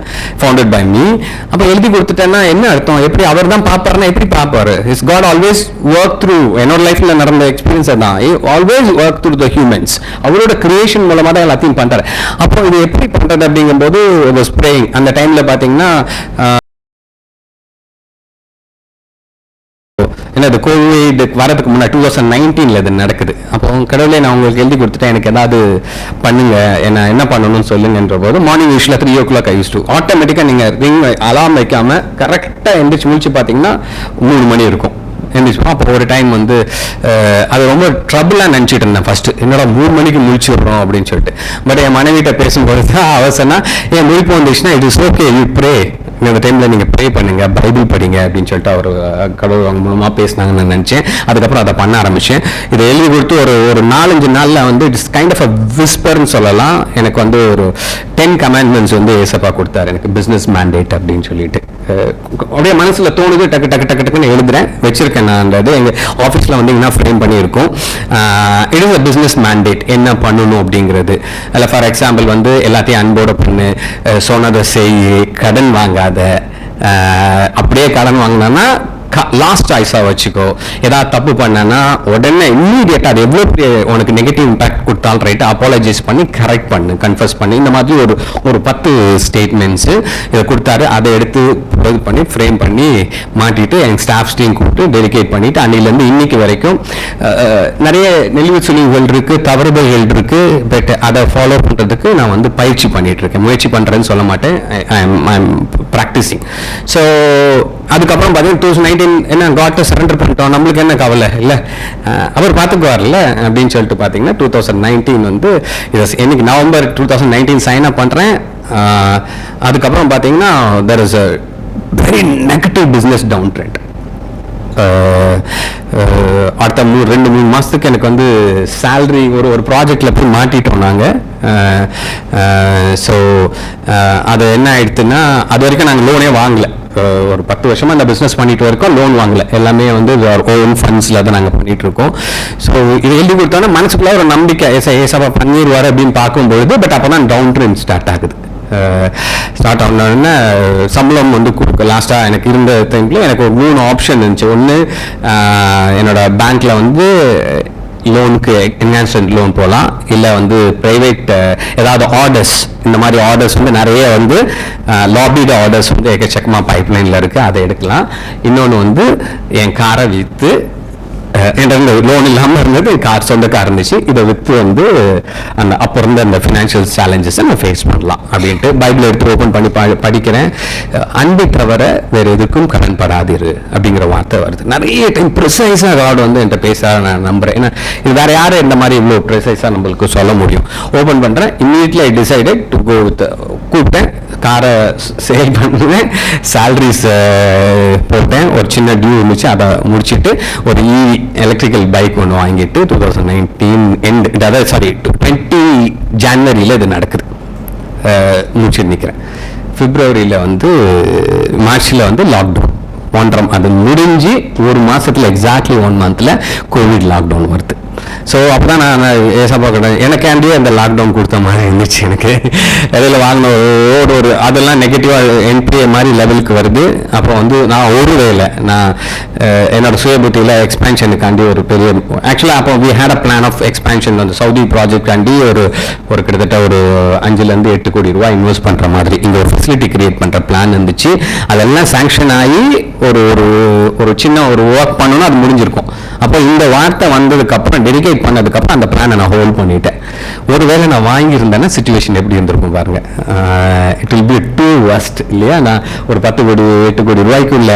ஃபவுண்டட் பை மீ. அப்போ எழுதி கொடுத்துட்டேன்னா என்ன அர்த்தம்? எப்படி அவர் தான் பார்ப்பாருன்னா எப்படி பார்ப்பாரு? Is God always work through. என்னோட லைஃப்பில் நடந்த எக்ஸ்பீரியன்ஸை தான் always work through the humans. அவரோட கிரியேஷன் மூலமாக தான் எல்லாத்தையும் பண்ணுறாரு. அப்போ இது எப்படி பண்ணுறது அப்படிங்கும்போது ஸ்ப்ரேயிங் அந்த டைமில் பார்த்தீங்கன்னா என்னது கோவிட் வரதுக்கு முன்னாடி 2019 இது நடக்குது. அப்போ கடவுளே நான் உங்களுக்கு எழுதி கொடுத்துட்டேன், எனக்கு ஏதாவது பண்ணுங்க, என்ன பண்ணணும்னு சொல்லுங்கன்ற போது மார்னிங் யூஸ்வலாக 3 o'clock I used to ஆட்டோமேட்டிக்காக நீங்கள் ரிங் அலாம் வைக்காமல் கரெக்டாக எந்திரிச்சு முழிச்சு பார்த்தீங்கன்னா 3 மணி இருக்கும். எந்திரிச்சோம். அப்போ ஒரு டைம் வந்து அது ரொம்ப ட்ரபிளாக நினச்சிட்டு இருந்தேன் ஃபர்ஸ்ட். என்னோட 3 மணிக்கு முழிச்சு விட்றோம் அப்படின்னு சொல்லிட்டு. பட் என் மனைவிட்ட பேசும்போது தான் அவசரம்னா என் முழிப்பு வந்துச்சுன்னா it is okay, you pray, இந்த டைமில் நீங்கள் ப்ரே பண்ணுங்க, பைபிள் படிங்க அப்படின்னு சொல்லிட்டு அவர் கடவுள் அவங்க மூலமாக பேசினாங்கன்னு நான் நினச்சேன். அதுக்கப்புறம் அதை பண்ண ஆரம்பித்தேன். இதை எழுதி கொடுத்து ஒரு 4-5 நாளில் வந்து இட்ஸ் கைண்ட் ஆஃப் அ விஸ்பர்னு சொல்லலாம். எனக்கு வந்து ஒரு 10 commandments வந்து ஏசப்பா கொடுத்தாரு எனக்கு, பிஸ்னஸ் மேண்டேட் அப்படின்னு சொல்லிட்டு. அப்படியே மனசில் தோணுது, டக்கு டக்கு டக்கு டக்குன்னு எழுதுறேன், வச்சிருக்கேன். நான் அந்த இது எங்கள் ஆஃபீஸில் வந்தீங்கன்னா ஃப்ரேம் பண்ணியிருக்கோம். It is a business mandate, என்ன பண்ணணும் அப்படிங்கிறது. அதில் ஃபார் எக்ஸாம்பிள் வந்து எல்லாத்தையும் அன்போட பண்ணு, சொன்னதை செய், கடன் வாங்காத, அப்படியே கடன் வாங்கினா லாஸ்ட் சாய்ஸாக வச்சுக்கோ. ஏதாவது தப்பு பண்ணனா உடனே இம்மீடியட்டாக அது எவ்வளோ பெரிய உனக்கு நெகட்டிவ் இம்பாக்ட் கொடுத்தாலும் ரைட்டு அப்பாலஜைஸ் பண்ணி கரெக்ட் பண்ணு, கன்ஃபர்ஸ் பண்ணி, இந்த மாதிரி ஒரு 10 ஸ்டேட்மெண்ட்ஸு இதை கொடுத்தாரு. அதை எடுத்து இது பண்ணி ஃப்ரேம் பண்ணி மாட்டிட்டு எங்கள் ஸ்டாஃப்ஸ்டையும் கூப்பிட்டு டெடிகேட் பண்ணிவிட்டு அன்னிலேருந்து இன்னைக்கு வரைக்கும் நிறைய நெளிவு சுழிவுகள் இருக்குது, தவறுதல்கள் இருக்குது. பட் அதை ஃபாலோ பண்ணுறதுக்கு நான் வந்து பயிற்சி பண்ணிகிட்ருக்கேன். முயற்சி பண்ணுறேன்னு சொல்ல மாட்டேன், ஐ எம் ப்ராக்டிஸிங். ஸோ அதுக்கப்புறம் பார்த்தீங்கன்னா 2019 என்ன காட்டை சரண்டர் பண்ணிட்டோம், நம்மளுக்கு என்ன கவலை இல்லை, அவர் பார்த்துக்குவார்ல அப்படின்னு சொல்லிட்டு பார்த்தீங்கன்னா 2019 வந்து என்னைக்கு நவம்பர் 2019 சைன் அப் பண்ணுறேன். அதுக்கப்புறம் பார்த்தீங்கன்னா there is a very negative business downtrend. அடுத்த 2-3 மாதத்துக்கு எனக்கு வந்து சேல்ரி ஒரு ப்ராஜெக்டில் போய் மாட்டிட்டோம் நாங்கள். ஸோ அது என்ன ஆயிடுச்சுன்னா அது வரைக்கும் நாங்கள் லோனே வாங்கலை. ஒரு 10 வருஷமாக இந்த பிஸ்னஸ் பண்ணிட்டு இருக்கோம், லோன் வாங்கலை. எல்லாமே வந்து ஓன் ஃபண்ட்ஸில் தான் நாங்கள் பண்ணிட்டு இருக்கோம். ஸோ இது எழுதி கொடுத்தோன்னா மனசுக்குள்ள ஒரு நம்பிக்கை ஏசப்பா பண்ணிடுவார் அப்படின்னு பார்க்கும்பொழுது, பட் அப்போ தான் டவுன் ட்ரெண்ட் ஸ்டார்ட் ஆகுது. ஸ்டார்ட் ஆனோடனே சம்பளம் வந்து கொடுக்க லாஸ்ட்டாக எனக்கு இருந்த டைமில் எனக்கு ஒரு 3 ஆப்ஷன் இருந்துச்சு. ஒன்று என்னோட பேங்க்கில் வந்து லோனுக்கு என்ஹான்ஸ்மெண்ட் லோன் போகலாம், இல்லை வந்து ப்ரைவேட் ஏதாவது ஆர்டர்ஸ், இந்த மாதிரி ஆர்டர்ஸ் வந்து நிறைய வந்து லாபிடு ஆர்டர்ஸ் வந்து எக்கச்சக்கமாக பைப்லைனில் இருக்குது, அதை எடுக்கலாம். இன்னொன்று வந்து என் காரை விற்று என்கிட்ட லோன் இல்லாமல் இருந்தது, கார் சொந்த கார் இருந்துச்சு, இதை விற்று வந்து அந்த அப்போ இருந்த அந்த ஃபினான்ஷியல் சேலஞ்சஸை நான் ஃபேஸ் பண்ணலாம் அப்படின்ட்டு பைபிள் எடுத்து ஓப்பன் பண்ணி படிக்கிறேன். அன்பை தவிர வேறு எதுக்கும் கடன் படாதிரு அப்படிங்கிற வார்த்தை வருது. நிறைய டைம் ப்ரிசைஸாக காட் வந்து என்கிட்ட பேச நான் நம்புகிறேன். ஏன்னா இது வேறு யாரும் இந்த மாதிரி இவ்வளோ ப்ரிசைஸாக நம்மளுக்கு சொல்ல முடியும். ஓப்பன் பண்ணுறேன், immediately I decided to go with, கூப்பிட்டேன், காரை சேல் பண்ணுவேன், சேலரிஸ் போட்டேன், ஒரு சின்ன டியூ இருந்துச்சு, அதை முடிச்சுட்டு ஒரு எலக்ட்ரிக்கல் பைக் ஒன்று வாங்கிட்டு 20 ஜனவரியில் இது நடக்குது, முடிச்சுட்டு நிற்கிறேன். பிப்ரவரியில் வந்து மார்ச்சில் வந்து லாக்டவுன் 1.5 அது முடிஞ்சு 1 மாதத்தில் எக்ஸாக்ட்லி 1 மந்த்தில் கோவிட் லாக்டவுன் வருது. ஸோ அப்போ தான் நான் ஏசப்பா கடை எனக்காண்டியே அந்த லாக்டவுன் கொடுத்த மாதிரி இருந்துச்சு. எனக்கு இடையில வாங்கின ஒரு அதெல்லாம் நெகட்டிவாக என்பிஏ மாதிரி லெவலுக்கு வருது. அப்போ வந்து நான் ஒரு வேலை நான் என்னோட சுயபுத்தியில் எக்ஸ்பேன்ஷனுக்காண்டி ஒரு பெரிய ஆக்சுவலாக அப்போ we had a plan of expansion. அந்த சவுதி ப்ராஜெக்டாண்டி ஒரு கிட்டத்தட்ட ஒரு 5-8 கோடி ரூபாய் இன்வெஸ்ட் பண்ணுற மாதிரி இங்கே ஒரு ஃபெசிலிட்டி கிரியேட் பண்ணுற பிளான் இருந்துச்சு. அதெல்லாம் சாங்ஷன் ஆகி ஒரு சின்ன ஒரு ஒர்க் பண்ணணும், அது முடிஞ்சிருக்கும். அப்போ இந்த வார்த்தை வந்ததுக்கப்புறம் டெடிகேட் பண்ணதுக்கப்புறம் அந்த பிளானை நான் ஹோல்ட் பண்ணிட்டேன். ஒருவேளை நான் வாங்கியிருந்தேன்னா சிச்சுவேஷன் எப்படி இருந்திருக்கும் பாருங்க. இட் வில் பி டூ வஸ்ட் இல்லையா. நான் ஒரு 10 கோடி 8 கோடி ரூபாய்க்குள்ள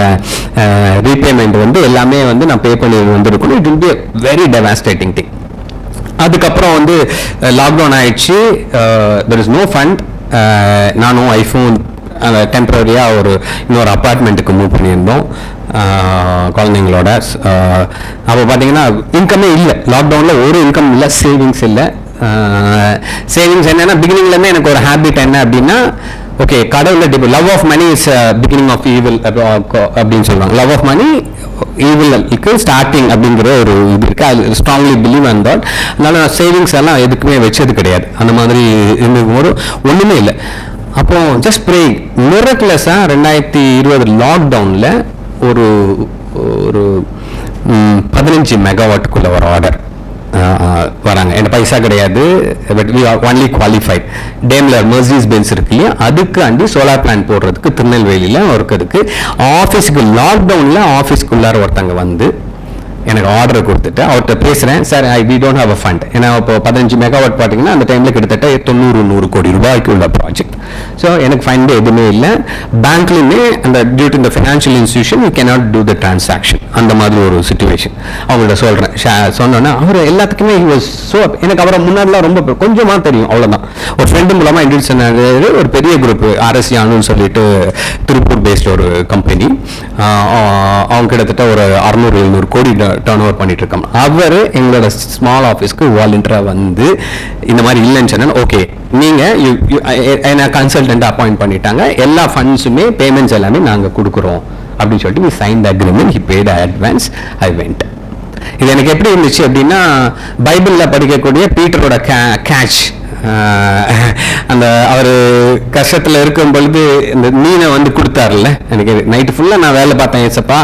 ரீபேமெண்ட் வந்து எல்லாமே வந்து நான் பே பண்ணி வந்திருக்கணும். It will be very devastating thing. அதுக்கப்புறம் வந்து லாக்டவுன் ஆயிடுச்சு, தெர் இஸ் நோ ஃபண்ட். நானும் ஐஃபோன் டெம்பரரியாக இன்னொரு அப்பார்ட்மெண்ட்டுக்கு மூவ் பண்ணியிருந்தோம் குழந்தைங்களோட. அப்போ பார்த்தீங்கன்னா இன்கமே இல்லை, லாக்டவுனில் ஒரு இன்கம் இல்லை, சேவிங்ஸ் இல்லை. சேவிங்ஸ் என்னன்னா பிகினிங்லேருந்து எனக்கு ஒரு ஹேபிட் என்ன அப்படின்னா, ஓகே கடவுள் love of money is beginning of evil அப்படின்னு சொல்லுவாங்க. லவ் ஆஃப் மணி ஈவிலுக்கு ஸ்டார்டிங் அப்படிங்கிற ஒரு இது இருக்குது. அது ஸ்ட்ராங்லி பிலீவ் அண்ட் தாட். அதனால நான் சேவிங்ஸ் எல்லாம் எதுக்குமே வச்சது கிடையாது. அந்த மாதிரி இருந்தபோது ஒன்றுமே இல்லை. அப்போ ஜஸ்ட் ப்ரே மிரக்லஸாக 2020 லாக்டவுனில் ஒரு 15 மெகாவாட்டுக்குள்ள ஒரு ஆர்டர் வராங்க. என்ன பைசா கிடையாது, but we are only qualified. Daimler Mercedes Benz இருக்கு இல்லையா, அதுக்கு அண்டி சோலார் பிளான்ட் போடுறதுக்கு திருநெல்வேலியில் இருக்கிறதுக்கு ஆஃபீஸுக்கு லாக்டவுனில் ஆஃபீஸ்க்குள்ளார ஒருத்தங்க வந்து எனக்கு ஆர்டர் கொடுத்துட்டு அவர்கிட்ட பேசுகிறேன். Sir we don't have a fund. ஏன்னா இப்போ 15 மெகாவாட் பார்த்தீங்கன்னா அந்த டைமில் கிட்டத்தட்ட 90-100 கோடி ரூபாய்க்கு உள்ள ப்ராஜெக்ட். ஸோ எனக்கு ஃபண்ட் எதுவுமே இல்லை. பேங்க்லையுமே அந்த டியூ டு இந்த financial institution you cannot do the transaction, அந்த மாதிரி ஒரு சுச்சுவேஷன். அவங்கள்ட்ட சொல்கிறேன். சொன்னோன்னா அவர் எல்லாத்துக்குமே எனக்கு அவரை முன்னாடிலாம் ரொம்ப கொஞ்சமாக தெரியும், அவ்வளோதான். ஒரு ஃப்ரெண்டு மூலமாக இன்ட்ரடியூஸ் பண்ணாரு. ஒரு பெரிய குரூப் ஆர்எஸ்சி ஆனுன்னு சொல்லிட்டு திருப்பூர் பேஸ்ட் ஒரு கம்பெனி. அவங்க கிட்டத்தட்ட ஒரு 600-700 கோடி டர்ன் ஓவர் பண்ணிட்டு இருக்கோம். அவர் எங்களோட ஸ்மால் ஆஃபீஸ்க்கு வாலண்டியராக வந்து இந்த மாதிரி இல்லைன்னு சொன்னா, ஓகே நீங்கள் என்ன கன்சல்டன்ட் அப்பாயிண்ட் பண்ணிட்டாங்க, எல்லா ஃபண்ட்ஸுமே பேமெண்ட்ஸ் எல்லாமே நாங்கள் கொடுக்குறோம் அப்படின்னு சொல்லிட்டு we signed the agreement. He paid advance. I went. இது எனக்கு எப்படி இருந்துச்சு அப்படின்னா, பைபிளில் படிக்கக்கூடிய பீட்டரோட கேட்ச், அந்த அவர் கஷ்டத்தில் இருக்கும் பொழுது இந்த மீனை வந்து கொடுத்தாருல்ல. எனக்கு நைட்டு ஃபுல்லாக நான் வேலை பார்த்தேன், ஏசப்பா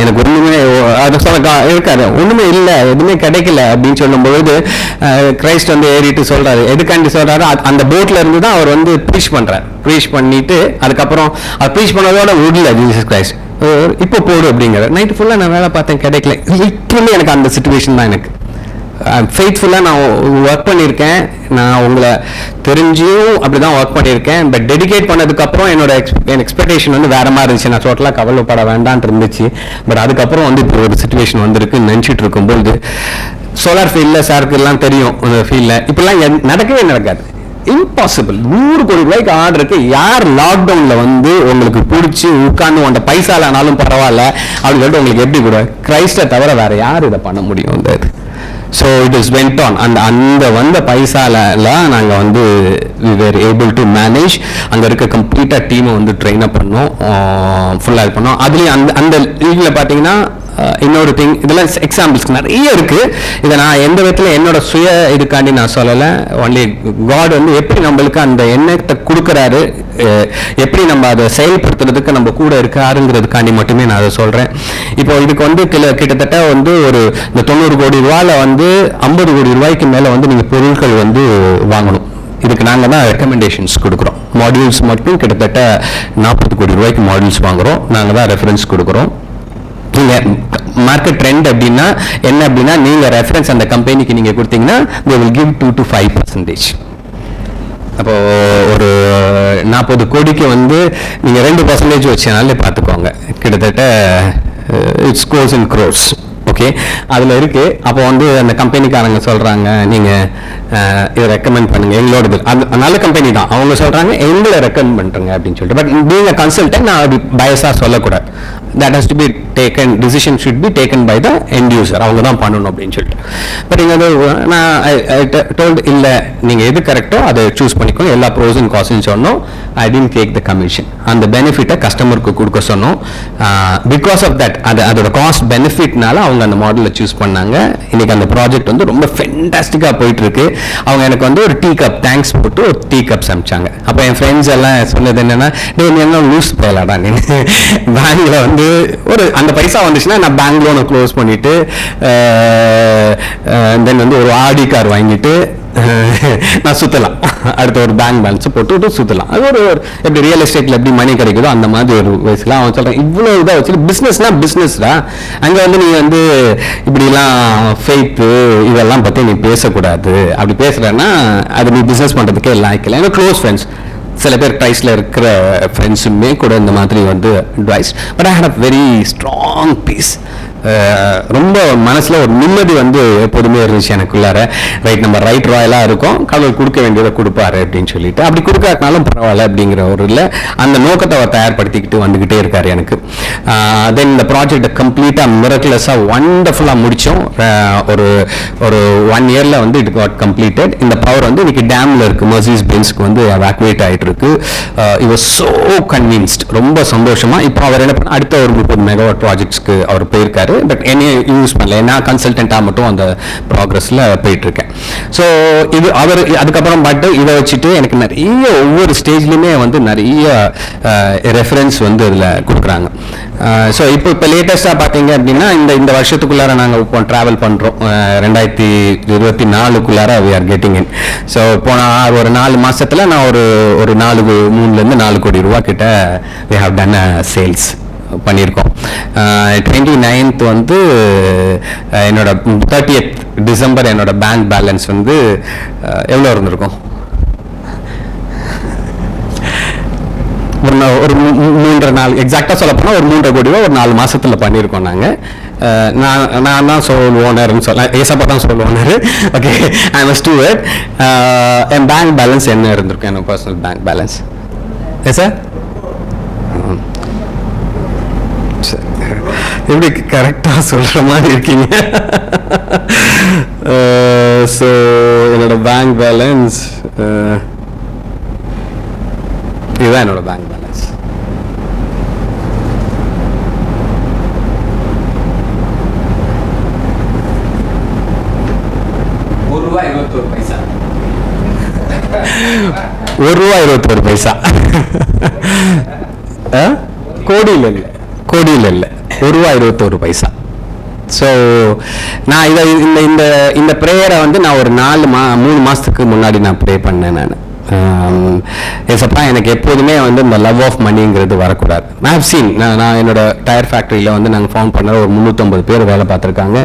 எனக்கு ஒன்றுமே அதை சொல்ல இருக்காரு, ஒன்றுமே இல்லை, எதுவுமே கிடைக்கல அப்படின்னு சொல்லும்பொழுது கிரைஸ்ட் வந்து ஏறிட்டு சொல்கிறாரு. எதுக்காண்டி சொல்கிறாரு, அந்த போட்டில் இருந்து தான் அவர் வந்து ப்ரீச் பண்ணுறார். ப்ரீச் பண்ணிட்டு அதுக்கப்புறம் அவர் ப்ரீச் பண்ணதோட விடல ஜீசஸ் கிரைஸ்ட், இப்போ போடு அப்படிங்கிற. நைட்டு ஃபுல்லாக நான் வேலை பார்த்தேன், கிடைக்கல. லிட்ரலி எனக்கு அந்த சுச்சுவேஷன் தான். எனக்கு ஃபெய்த்ஃபுல்லாக நான் ஒர்க் பண்ணியிருக்கேன், நான் உங்களை தெரிஞ்சும் அப்படி தான் ஒர்க் பண்ணியிருக்கேன். பட் டெடிகேட் பண்ணதுக்கப்புறம் என் எக்ஸ்பெக்டேஷன் வந்து வேறு மாதிரி இருந்துச்சு. நான் டோட்டலாக கவலைப்பட வேண்டான் இருந்துச்சு. பட் அதுக்கப்புறம் வந்து இப்போ ஒரு சுச்சுவேஷன் வந்திருக்கு. நினச்சிட்டு இருக்கும்போது சோலார் ஃபீல்டில் சாருக்கு எல்லாம் தெரியும், அந்த ஃபீல்டில் இப்படிலாம் நடக்கவே நடக்காது, இம்பாசிபிள். 100 கோடி ரூபாய்க்கு ஆர்டருக்கு யார் லாக்டவுன்ல வந்து உங்களுக்கு பிடிச்சி உட்காந்து உண்ட பைசாலானாலும் பரவாயில்ல அப்படின்னு சொல்லிட்டு உங்களுக்கு எப்படி கூட கிரைஸ்டை தவிர வேற யார் இதை பண்ண முடியும்? இந்த இது so it is went on. அந்த வந்த பைசாலலாம் நாங்கள் வந்து we were able to manage. அங்கே இருக்க கம்ப்ளீட்டாக டீமை வந்து ட்ரெயின் அப் பண்ணோம், ஃபுல்லாக இது பண்ணோம். அதுலேயும் அந்த இதில் பார்த்தீங்கன்னா இன்னொரு திங், இதெல்லாம் எக்ஸாம்பிள்ஸ்க்கு நிறைய இருக்கு. இதை நான் எந்த விதத்தில் என்னோட சுய இதுக்காண்டி நான் சொல்லலை. ஒன்லி காட் வந்து எப்படி நம்மளுக்கு அந்த எண்ணத்தை கொடுக்குறாரு, எப்படி நம்ம அதை செயல்படுத்துறதுக்கு நம்ம கூட இருக்காருங்கிறதுக்காண்டி மட்டுமே நான் அதை சொல்கிறேன். இப்போ இதுக்கு வந்து கிட்டத்தட்ட வந்து ஒரு இந்த 90 கோடி ரூபாயில் வந்து 50 கோடி ரூபாய்க்கு மேலே வந்து நீங்கள் பொருட்கள் வந்து வாங்கணும். இதுக்கு நாங்கள் தான் ரெக்கமெண்டேஷன்ஸ் கொடுக்குறோம். மாடியூல்ஸ் மட்டும் கிட்டத்தட்ட 40 கோடி ரூபாய்க்கு மாடியூல்ஸ் வாங்குகிறோம். நாங்கள் தான் ரெஃபரன்ஸ் கொடுக்குறோம். நீங்கள் மார்க்கெட் ட்ரெண்ட் அப்படின்னா என்ன அப்படின்னா, நீங்கள் ரெஃபரன்ஸ் அந்த கம்பெனிக்கு நீங்கள் கொடுத்தீங்கன்னா they will give 2 to 5%. அப்போ ஒரு 40 கோடிக்கு வந்து நீங்கள் 2% வச்சனாலே பார்த்துக்கோங்க, கிட்டத்தட்ட it's cos in crores. Okay, அதில் இருக்குது. அப்போ வந்து அந்த கம்பெனிக்காரங்க சொல்கிறாங்க, நீங்கள் இதை ரெக்கமெண்ட் பண்ணுங்கள், எங்களோட இது அது நல்ல கம்பெனி தான், அவங்க சொல்கிறாங்க எங்களை ரெக்கமெண்ட் பண்ணுறங்க அப்படின்னு சொல்லிட்டு. பட் நீங்கள் கன்சல்டன்ட், நான் அது பயஸாக சொல்லக்கூடாது. That has to be taken, decision should be taken by the end user, அவங்க தான் பண்ணணும் அப்படின்னு சொல்லிட்டு. பட் இங்கே வந்து நான் டோல்டு இல்லை, நீங்கள் எது கரெக்டோ அதை சூஸ் பண்ணிக்கோ, எல்லா ப்ரோஸ் அண்ட் காஸ்ட்னு சொன்னோம். I didn't take the commission, அந்த பெனிஃபிட்டை கஸ்டமருக்கு கொடுக்க சொன்னோம். பிகாஸ் ஆஃப் தட், அதோட காஸ்ட் பெனிஃபிட்னால அவங்க அந்த மாடலில் சூஸ் பண்ணாங்க. இன்னைக்கு அந்த ப்ராஜெக்ட் வந்து ரொம்ப ஃபென்டாஸ்டிக்காக போயிட்டு இருக்கு. அவங்க எனக்கு வந்து ஒரு டீ கப் தேங்க்ஸ் போட்டு ஒரு டீ கப்ஸ் அனுப்பிச்சாங்க. அப்போ என் ஃப்ரெண்ட்ஸ் எல்லாம் சொன்னது என்னன்னா, நீ என்ன லூஸ் போயலாடா, நீ பேங்க்ல வந்து ஒரு அந்த பைசா வந்துச்சுன்னா நான் பேங்க் லோனை க்ளோஸ் பண்ணிட்டு தென் வந்து ஒரு ஆடி கார் வாங்கிட்டு நான் சுற்றலாம், அடுத்த ஒரு பேங்க் பேலன்ஸ் போட்டு சுற்றலாம். அது ஒரு எப்படி ரியல் எஸ்டேட்டில் எப்படி மணி கிடைக்குதோ அந்த மாதிரி ஒரு வயசுல அவன் சொல்கிறேன், இவ்வளோ இதாக வச்சுட்டு பிஸ்னஸ்னா பிஸ்னஸ்டா, அங்கே வந்து நீ வந்து இப்படிலாம் ஃபெய்த்து இதெல்லாம் பற்றி நீ பேசக்கூடாது, அப்படி பேசுகிறேன்னா அது நீ பிஸ்னஸ் பண்ணுறதுக்கே லாய்க்கல. ஏன்னா க்ளோஸ் ஃப்ரெண்ட்ஸ், சில பேர் ட்ரைஸில் இருக்கிற ஃப்ரெண்ட்ஸுமே கூட இந்த மாதிரி வந்து advice. But I had a very strong peace. ரொம்ப மனசில் ஒரு நிம்மதி வந்து எப்போதுமே இருந்துச்சு எனக்குள்ளார. ரைட், நம்ம ரைட் ராயலாக இருக்கோம், கடவுள் கொடுக்க வேண்டியதை கொடுப்பாரு அப்படின்னு சொல்லிட்டு, அப்படி கொடுக்காட்டினாலும் பரவாயில்ல அப்படிங்கிற ஒரு இல்லை அந்த நோக்கத்தை அவர் தயார்படுத்திக்கிட்டு வந்துக்கிட்டே இருக்காரு எனக்கு. தென் இந்த ப்ராஜெக்டை கம்ப்ளீட்டாக மிரக்குலஸாக ஒண்டர்ஃபுல்லாக முடித்தோம். ஒரு 1 இயரில் வந்து இட் காட் கம்ப்ளீட்டட். இந்த பவர் வந்து இன்னைக்கு டேமில் இருக்குது, மர்சிஸ் பென்ஸ்க்கு வந்து எவாக்குவேட் ஆகிட்டு இருக்கு. இட் வாஸ் ஸோ கன்வின்ஸ்ட், ரொம்ப சந்தோஷமா. இப்போ அவர் என்ன பண்ண, அடுத்த ஒரு 30 மெகாவாட் ப்ராஜெக்ட்ஸ்க்கு அவர் போயிருக்காரு. பட் என்னைய யூஸ் பண்ணல, நான் கன்சல்டன்ட்டாக மட்டும் அந்த ப்ராக்ரஸில் போயிட்டு இருக்கேன். ஸோ இது அவர் அதுக்கப்புறம் பட்டு இதை வச்சுட்டு எனக்கு நிறைய ஒவ்வொரு ஸ்டேஜ்லையுமே வந்து நிறைய ரெஃபரன்ஸ் வந்து இதில் கொடுக்குறாங்க. ஸோ இப்போ லேட்டஸ்ட்டாக பார்த்தீங்க அப்படின்னா இந்த வருஷத்துக்குள்ளார நாங்கள் இப்போ ட்ராவல் பண்ணுறோம். 2024க்குள்ளார we are getting in. So போன ஒரு 4 மாதத்தில் நான் ஒரு 3 to 4 கோடி ரூபா கிட்ட வி ஹவ் டன் சேல்ஸ் பண்ணியிருக்கோம். 29th வந்து என்னோட 30th டிசம்பர் என்னோட பேங்க் பேலன்ஸ் வந்து எவ்வளோ இருந்திருக்கும், ஒரு 3.5 எக்ஸாக்டாக சொல்ல போனால் ஒரு 3.5 கோடி ரூபா ஒரு 4 மாதத்தில் பண்ணியிருக்கோம் நாங்கள். நான் தான் சோல் ஓனர்னு சொல்ல, ஏசப்பா தான் sole owner. Okay, I am a steward. என் பேங்க் பேலன்ஸ் என்ன இருந்திருக்கும், என்னோட personal bank balance? Yes sir, எப்படி கரெக்டாக சொல்கிற மாதிரி இருக்கீங்க. ஸோ என்னோட பேங்க் பேலன்ஸ் இதுதான் என்னோட பேங்க் பேலன்ஸ். ₹1.21 கோடியில் இல்லை, கோடியில் இல்லை, ₹1.21. ஸோ நான் இதை இந்த ப்ரேயரை வந்து நான் ஒரு 3 மாதத்துக்கு முன்னாடி நான் ப்ரே பண்ணேன். நான் ஏசப்பா எனக்கு எப்போதுமே வந்து இந்த லவ் ஆஃப் மணிங்கிறது வரக்கூடாது. நான் ஹவ் சீன், நான் என்னோட டயர் ஃபேக்ட்ரியில் வந்து நாங்கள் ஃபவுண்ட் பண்ண ஒரு 350 பேர் வேலை பார்த்துருக்காங்க.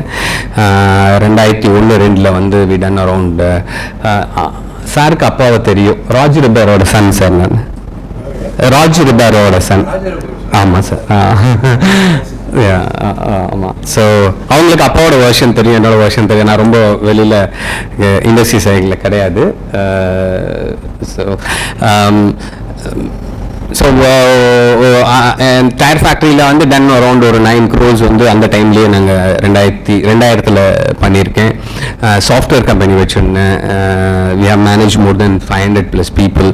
2001-2 வந்து வி டன் அரவுண்ட். சாருக்கு அப்பாவை தெரியும், ராஜ் ரிபேரோட சன் சார். நான் ராஜ் ரிபேரோட சன். ஆமாம் சார். ஆமாம். ஸோ அவங்களுக்கு அப்பாவோட வெர்ஷன் தெரியும், என்னோட வெர்ஷன் தெரியும். நான் ரொம்ப வெளியில் இண்டஸ்ட்ரி சைடில் கிடையாது. ஸோ டயர் ஃபேக்ட்ரியில் வந்து டன் அரௌண்ட் ஒரு 9 crores வந்து அந்த டைம்லேயே நாங்கள் 2000 பண்ணியிருக்கேன். சாஃப்ட்வேர் கம்பெனி வச்சுருந்தேன். We have manage more than 500+ people.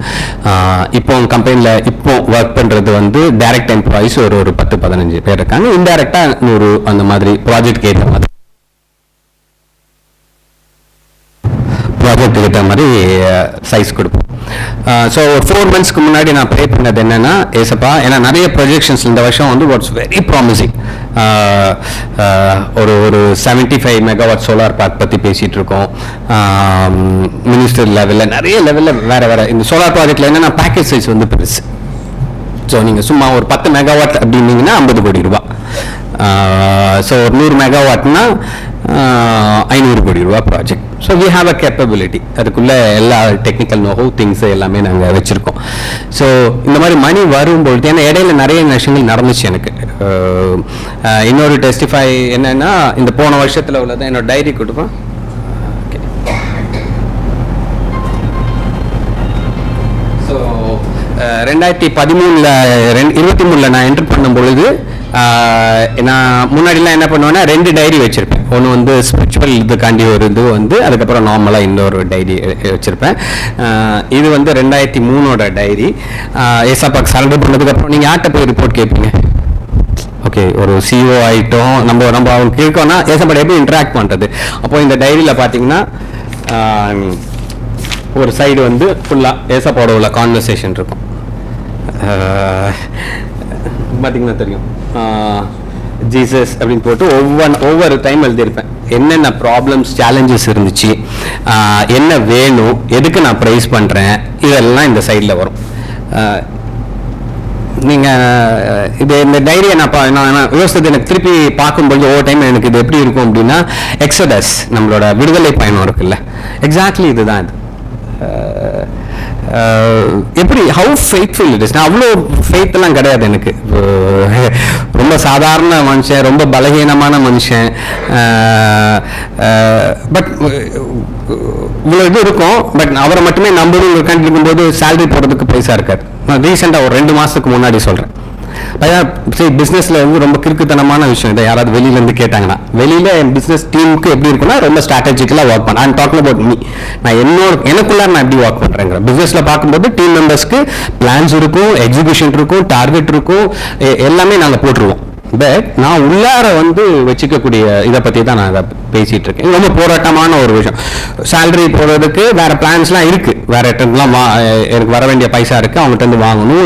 இப்போ கம்பெனியில் இப்போ ஒர்க் பண்ணுறது வந்து டைரக்ட் எம்ப்ளாயிஸ் ஒரு 10-15 பேர் இருக்காங்க. இன்டைரக்டாக 100 அந்த மாதிரி ப்ராஜெக்ட் ஏற்ற மாதிரி ப்ராஜெக்ட் ஏற்ற மாதிரி சைஸ் கொடுப்போம். ஸோ ஒரு 4 monthsக்கு முன்னாடி நான் ப்ரே பண்ணது என்னென்னா, ஏசப்பா ஏன்னா நிறைய ப்ரொஜெக்ஷன்ஸ் இந்த வருஷம் வந்து வாட்ஸ் வெரி ப்ராமிசிங். ஒரு 75 MW சோலார் பார்க் பற்றி பேசிகிட்டு இருக்கோம். மினிஸ்டர் லெவலில் நிறைய லெவலில் வேறு இந்த சோலார் ப்ராஜெக்டில் என்னென்னா பேக்கேஜ் சைஸ் வந்து பெருசு. ஸோ நீங்கள் சும்மா ஒரு 10 MW அப்படின்னீங்கன்னா 50 கோடி ரூபா. ஸோ ஒரு 100 MW 500 கோடி ரூபா project. So we have a capability. அதுக்குள்ளே எல்லா டெக்னிக்கல் நோஹவ் திங்ஸ் எல்லாமே நாங்கள் வச்சுருக்கோம். ஸோ இந்த மாதிரி மணி வரும்பொழுது, ஏன்னா இடையில நிறைய விஷயங்கள் நடந்துச்சு எனக்கு. இன்னொரு டெஸ்டிஃபை என்னென்னா, இந்த போன வருஷத்தில் உள்ளதான் என்னோட டைரி கொடுப்பேன். ஸோ 2023 நான் என்டர் பண்ணும் பொழுது நான் முன்னாடிலாம் என்ன பண்ணுவேன்னா 2 டைரி வச்சுருப்பேன். ஒன்று வந்து ஸ்பிரிச்சுவல் இதுக்காண்டி ஒரு இது வந்து, அதுக்கப்புறம் நார்மலாக இன்னொரு டைரி வச்சுருப்பேன். இது வந்து 2003 டைரி. ஏசாப்பாக்கு சரண்டர் பண்ணதுக்கப்புறம் நீங்கள் யார்கிட்ட போய் ரிப்போர்ட் கேட்பீங்க? ஓகே, ஒரு சிஓ ஆகிட்டோம் நம்ம அவங்களுக்கு இருக்கோம்னா ஏசாப்பாடு எப்படி இன்ட்ராக்ட் பண்ணுறது? அப்போ இந்த டைரியில் பார்த்தீங்கன்னா ஒரு சைடு வந்து ஃபுல்லாக ஏசாப்பாவோட உள்ள கான்வர்சேஷன் இருக்கும். பார்த்தீங்கன்னா தெரியும், ஜீசஸ் அப்படின்னு போட்டு ஒவ்வொரு டைம் எழுதியிருப்பேன். என்னென்ன ப்ராப்ளம்ஸ் சேலஞ்சஸ் இருந்துச்சு, என்ன வேணும், எதுக்கு நான் ப்ரைஸ் பண்ணுறேன், இதெல்லாம் இந்த சைடில் வரும். நீங்கள் இந்த டைரியை நான் யோசித்தது எனக்கு திருப்பி பார்க்கும்போது ஒவ்வொரு டைம் எனக்கு இது எப்படி இருக்கும் அப்படின்னா, எக்ஸடஸ் நம்மளோட விடுதலை பயணம் இருக்குல்ல, எக்ஸாக்ட்லி இதுதான் இது. எப்படி ஹவு ஃபெய்த்ஃபுல் இட் இஸ். நான் அவ்வளோ ஃபெய்த்தெல்லாம் கிடையாது எனக்கு. ரொம்ப சாதாரண மனுஷன், ரொம்ப பலகீனமான மனுஷன். பட் இவ்வளோ இது இருக்கும். பட் அவரை மட்டுமே நம்பணும் இருக்கும்போது சேலரி போடுறதுக்கு பைசா இருக்காது. நான் ரீசெண்டாக ஒரு 2 மாதத்துக்கு முன்னாடி சொல்கிறேன். சரி, பிஸ்னஸில் வந்து ரொம்ப கிறுக்குத்தனமான விஷயம். இதை யாராவது வெளியிலேருந்து கேட்டாங்கன்னா, வெளியில் என் பிஸ்னஸ் டீமுக்கு எப்படி இருக்குன்னா ரொம்ப ஸ்ட்ராட்டஜிக்கலாக ஒர்க் பண்ண. I'm talking about me. நான் எனக்குள்ளார நான் எப்படி ஒர்க் பண்ணுறேங்கிற பிஸ்னஸில் பார்க்கும்போது டீம் மெம்பர்ஸ்க்கு பிளான்ஸ் இருக்கும், எக்ஸிக்யூஷன் இருக்கும், டார்கெட் இருக்கும், எல்லாமே நாங்கள் போட்டுருவோம். பட் நான் உள்ளார வந்து வச்சுக்கக்கூடிய இதை பற்றி தான் நான் அதை பேசிகிட்டு இருக்கேன். ரொம்ப போராட்டமான ஒரு விஷயம். சேலரி போடுறதுக்கு வேறு பிளான்ஸ்லாம் இருக்குது. வேறு இடத்துலாம் எனக்கு வர வேண்டிய பைசா இருக்குது, அவங்ககிட்ட வந்து வாங்கணும்,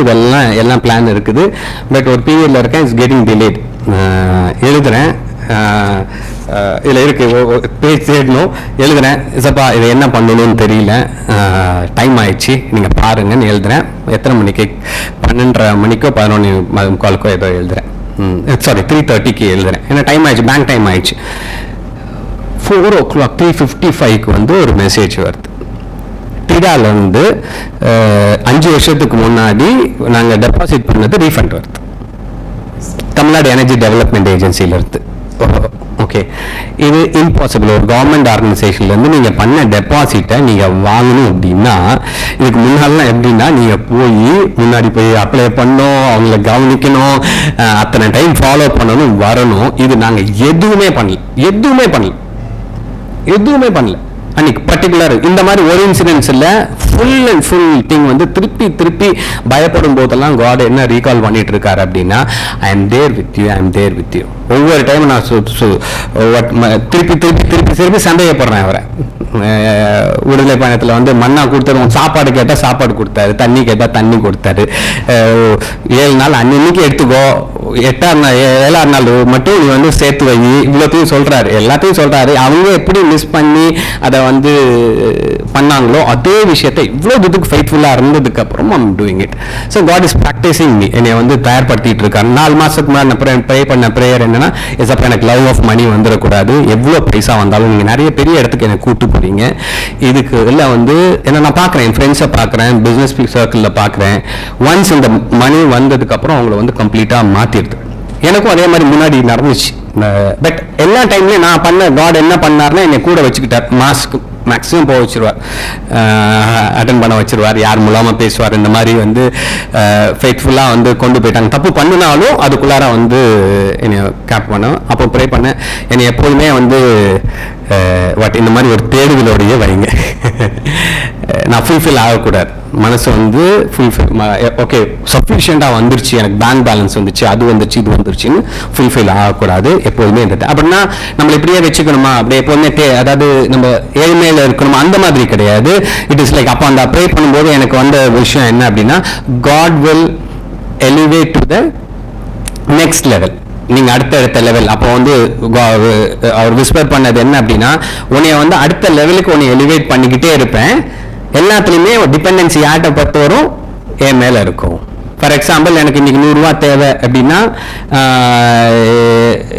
எல்லாம் பிளான் இருக்குது. பட் ஒரு பீரியடில் இருக்கேன், இட்ஸ் கெட்டிங் டிலேட். எழுதுகிறேன், இதில் இருக்குது பேஜ் தேடணும், எழுதுகிறேன். சப்பா இது என்ன பண்ணணும்னு தெரியல, டைம் ஆயிடுச்சு, நீங்கள் பாருங்கன்னு எழுதுகிறேன். எத்தனை மணிக்கு? 12:30 மணிக்கோ 11:45 ஏதோ எழுதுகிறேன். சாரி 3:30க்கு எழுதுறேன். ஏன்னா டைம் ஆயிடுச்சு, பேங்க் டைம் ஆயிடுச்சு. 4 o'clock 3:55க்கு வந்து ஒரு மெசேஜ் வருது. டிடாலேருந்து 5 வருஷத்துக்கு முன்னாடி நாங்கள் டெபாசிட் பண்ணது ரீஃபண்ட் வருது, தமிழ்நாடு எனர்ஜி டெவலப்மெண்ட் ஏஜென்சியிலேருந்து. ஓகே, இது இம்பாசிபிள். ஒரு கவர்மெண்ட் ஆர்கனைசேஷன்லேருந்து நீங்கள் பண்ண டெபாசிட்டை நீங்கள் வாங்கணும் அப்படின்னா, இதுக்கு முன்னாடிலாம் எப்படின்னா நீங்கள் முன்னாடி போய் அப்ளை பண்ணணும், அவங்கள கவனிக்கணும், அத்தனை டைம் ஃபாலோ பண்ணணும், வரணும். இது நாங்கள் எதுவுமே பண்ணல அன்னைக்கு பர்டிகுலர். இந்த மாதிரி ஒரு இன்சிடென்ட்ஸ் இல்லை, ஃபுல் அண்ட் ஃபுல் திங் வந்து திருப்பி திருப்பி பயப்படும் போதெல்லாம் காட் என்ன ரீகால் பண்ணிட்டு இருக்காரு அப்படின்னா, I am there with you, I am there with you. ஒவ்வொரு டைம் நான் திருப்பி திருப்பி திருப்பி திருப்பி சந்தேகப்படுறேன் அவரை. விடுதலை பயணத்தில் வந்து மண்ணா கொடுத்தாரு, சாப்பாடு கேட்டால் சாப்பாடு கொடுத்தாரு, தண்ணி கேட்டால் தண்ணி கொடுத்தாரு. 7 நாள் அன்னைக்கு எடுத்துக்கோ, 7ஆம் நாள் மட்டும் நீ வந்து சேர்த்து வை, இவ்வளோத்தையும் சொல்றாரு, எல்லாத்தையும் சொல்றாரு. அவங்க எப்படி மிஸ் பண்ணி அதை வந்து பண்ணாங்களோ அதே விஷயத்தை இவ்வளோ இதுக்கு ஃபெய்த்ஃபுல்லாக இருந்ததுக்கு அப்புறம் I'm doing it. So God is practising me, என்னை வந்து தயார்படுத்திட்டு இருக்காரு. 4 மாசத்துக்கு முன்னாடி நான் ப்ரே பண்ண ப்ரேயர் என்னன்னா, அப்போ எனக்கு லவ் ஆஃப் மணி வந்துடக்கூடாது, எவ்வளோ பைசா வந்தாலும் நீங்கள் நிறைய பெரிய இடத்துக்கு எனக்கு கூட்டு போறீங்க. இதுக்கு எல்லாம் வந்து என்ன நான் பார்க்குறேன், என் ஃப்ரெண்ட்ஸை பார்க்குறேன், பிஸ்னஸ் சர்க்கிளில் பார்க்குறேன். ஒன்ஸ் இந்த மணி வந்ததுக்கு அப்புறம் அவங்கள வந்து கம்ப்ளீட்டாக மாற்றிடுது. எனக்கும் அதே மாதிரி முன்னாடி நடந்துச்சு. பட் எல்லா டைம்லையும் நான் பண்ண காட் என்ன பண்ணார்னா, என்னை கூட வச்சுக்கிட்டார். மாஸ்க்கு மேக்ஸிமம் போக வச்சிருவார், அட்டன் பண்ண வச்சிருவார், யார் மூலமாக பேசுவார். இந்த மாதிரி வந்து ஃபெய்த்ஃபுல்லாக வந்து கொண்டு போயிட்டாங்க. தப்பு பண்ணினாலும் அதுக்குள்ளார வந்து என்னை கேப் பண்ண, அப்போ ப்ரே பண்ண, என்னை எப்போதுமே வந்து இந்த மாதிரி ஒரு தேடுதலோடையே வைங்க. நான் ஃபுல்ஃபில் ஆகக்கூடாது. மனசு வந்து ஓகே சஃபிஷியண்டாக வந்துருச்சு, எனக்கு பேங்க் பேலன்ஸ் வந்துச்சு, அது வந்துச்சு, இது வந்துருச்சுன்னு ஃபுல்ஃபில் ஆகக்கூடாது எப்போதுமே இருந்தது. அப்படின்னா நம்மளை இப்படியே வச்சுக்கணுமா, அப்படியே எப்போதுமே அதாவது நம்ம ஏழ்மையில் இருக்கணுமா, அந்த மாதிரி கிடையாது. இட் இஸ் லைக் அப்போ அந்த ப்ரே பண்ணும்போது எனக்கு வந்த விஷயம் என்ன அப்படின்னா, God will elevate to the next level, நீங்க அடுத்த லெவல். அப்போ வந்து அவர் விஸ்பர் பண்ணது என்ன அப்படின்னா, உன்னைய வந்து அடுத்த லெவலுக்கு உன்னை எலிவேட் பண்ணிக்கிட்டே இருப்பேன். எல்லாத்துலேயுமே டிபெண்டன்சி யார்கிட்ட பத்து வரும், என் மேலே இருக்கும். ஃபார் எக்ஸாம்பிள், எனக்கு இன்னைக்கு 100 ரூபா தேவை அப்படின்னா,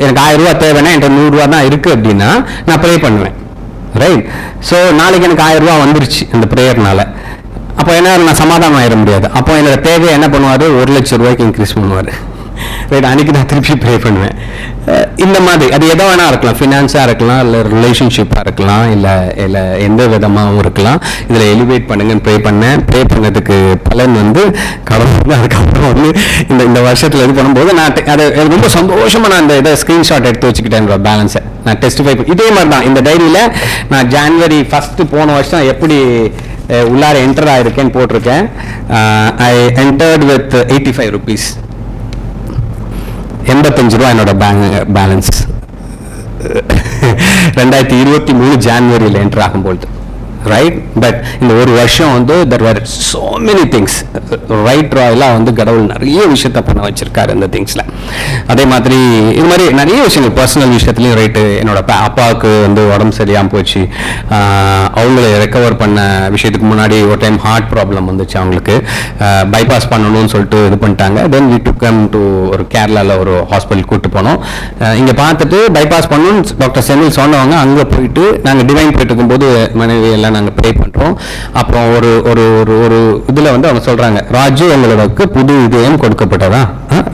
எனக்கு 1000 ரூபா தேவைன்னா என்கிட்ட 100 ரூபா தான் இருக்கு அப்படின்னா நான் ப்ரே பண்ணுவேன், ரைட்? ஸோ நாளைக்கு எனக்கு 1000 ரூபா வந்துருச்சு இந்த ப்ரேயர்னால. அப்போ என்ன, நான் சமாதானம் ஆயிட முடியாது. அப்போ என்னோட தேவையை என்ன பண்ணுவார், 1,00,000 ரூபாய்க்கு இன்க்ரீஸ் பண்ணுவார், ரைட்? அன்னைக்கு நான் திருப்பி ப்ரே பண்ணுவேன். இந்த மாதிரி அது எதை வேணா இருக்கலாம், ஃபினான்ஸாக இருக்கலாம், இல்லை ரிலேஷன்ஷிப்பாக இருக்கலாம், இல்லை எந்த விதமாகவும் இருக்கலாம். இதில் எலிவேட் பண்ணுங்கன்னு ப்ரே பண்ணதுக்கு பலன் வந்து கடவுள் அதுக்கப்புறம் வந்து இந்த வருஷத்தில் இது பண்ணும்போது நான் அதை ரொம்ப சந்தோஷமாக நான் இதை ஸ்க்ரீன்ஷாட் எடுத்து வச்சுக்கிட்டேன், பேலன்ஸை நான் டெஸ்டிஃபை பண்ணி. இதே மாதிரி தான் இந்த டைரியில் நான் ஜான்வரி 1 போன வருஷம் எப்படி உள்ளார என்டர் ஆயிருக்கேன்னு போட்டிருக்கேன். ஐ என்டர்ட் வித் 85 rupees, 85 ரூபா என்னோட பேலன்ஸ். 2023 ஜான்வரியில் என்டர் ஆகும்போது, ரைட்? பட் இந்த ஒரு வருஷம் வந்து there were so many things, right ராயெல்லாம் வந்து கடவுள் நிறைய விஷயத்த பண்ண வச்சிருக்காரு இந்த திங்ஸில். அதே மாதிரி இது மாதிரி நிறைய விஷயங்கள் பர்சனல் விஷயத்துலையும், ரைட்டு? என்னோட அப்பாவுக்கு வந்து உடம்பு சரியாமல் போச்சு, அவங்கள ரெக்கவர் பண்ண விஷயத்துக்கு முன்னாடி ஒரு டைம் ஹார்ட் ப்ராப்ளம் வந்துச்சு அவங்களுக்கு, பைபாஸ் பண்ணணும்னு சொல்லிட்டு இது பண்ணிட்டாங்க. Then we took come to ஒரு கேரளாவில் ஒரு ஹாஸ்பிட்டல் கூப்பிட்டு போனோம். இங்கே பார்த்துட்டு பைபாஸ் பண்ணணும்னு டாக்டர் செந்தில் சொன்னவங்க, அங்கே போயிட்டு நாங்கள் டிவைன் போயிட்டு இருக்கும்போது மனைவி எல்லாம் நாங்கள் ப்ரே பண்ணுறோம். அப்புறம் ஒரு ஒரு ஒரு இதில் வந்து அவங்க சொல்கிறாங்க, ராஜு உங்களுக்கு புது இதயம் கொடுக்கப்பட்டதா?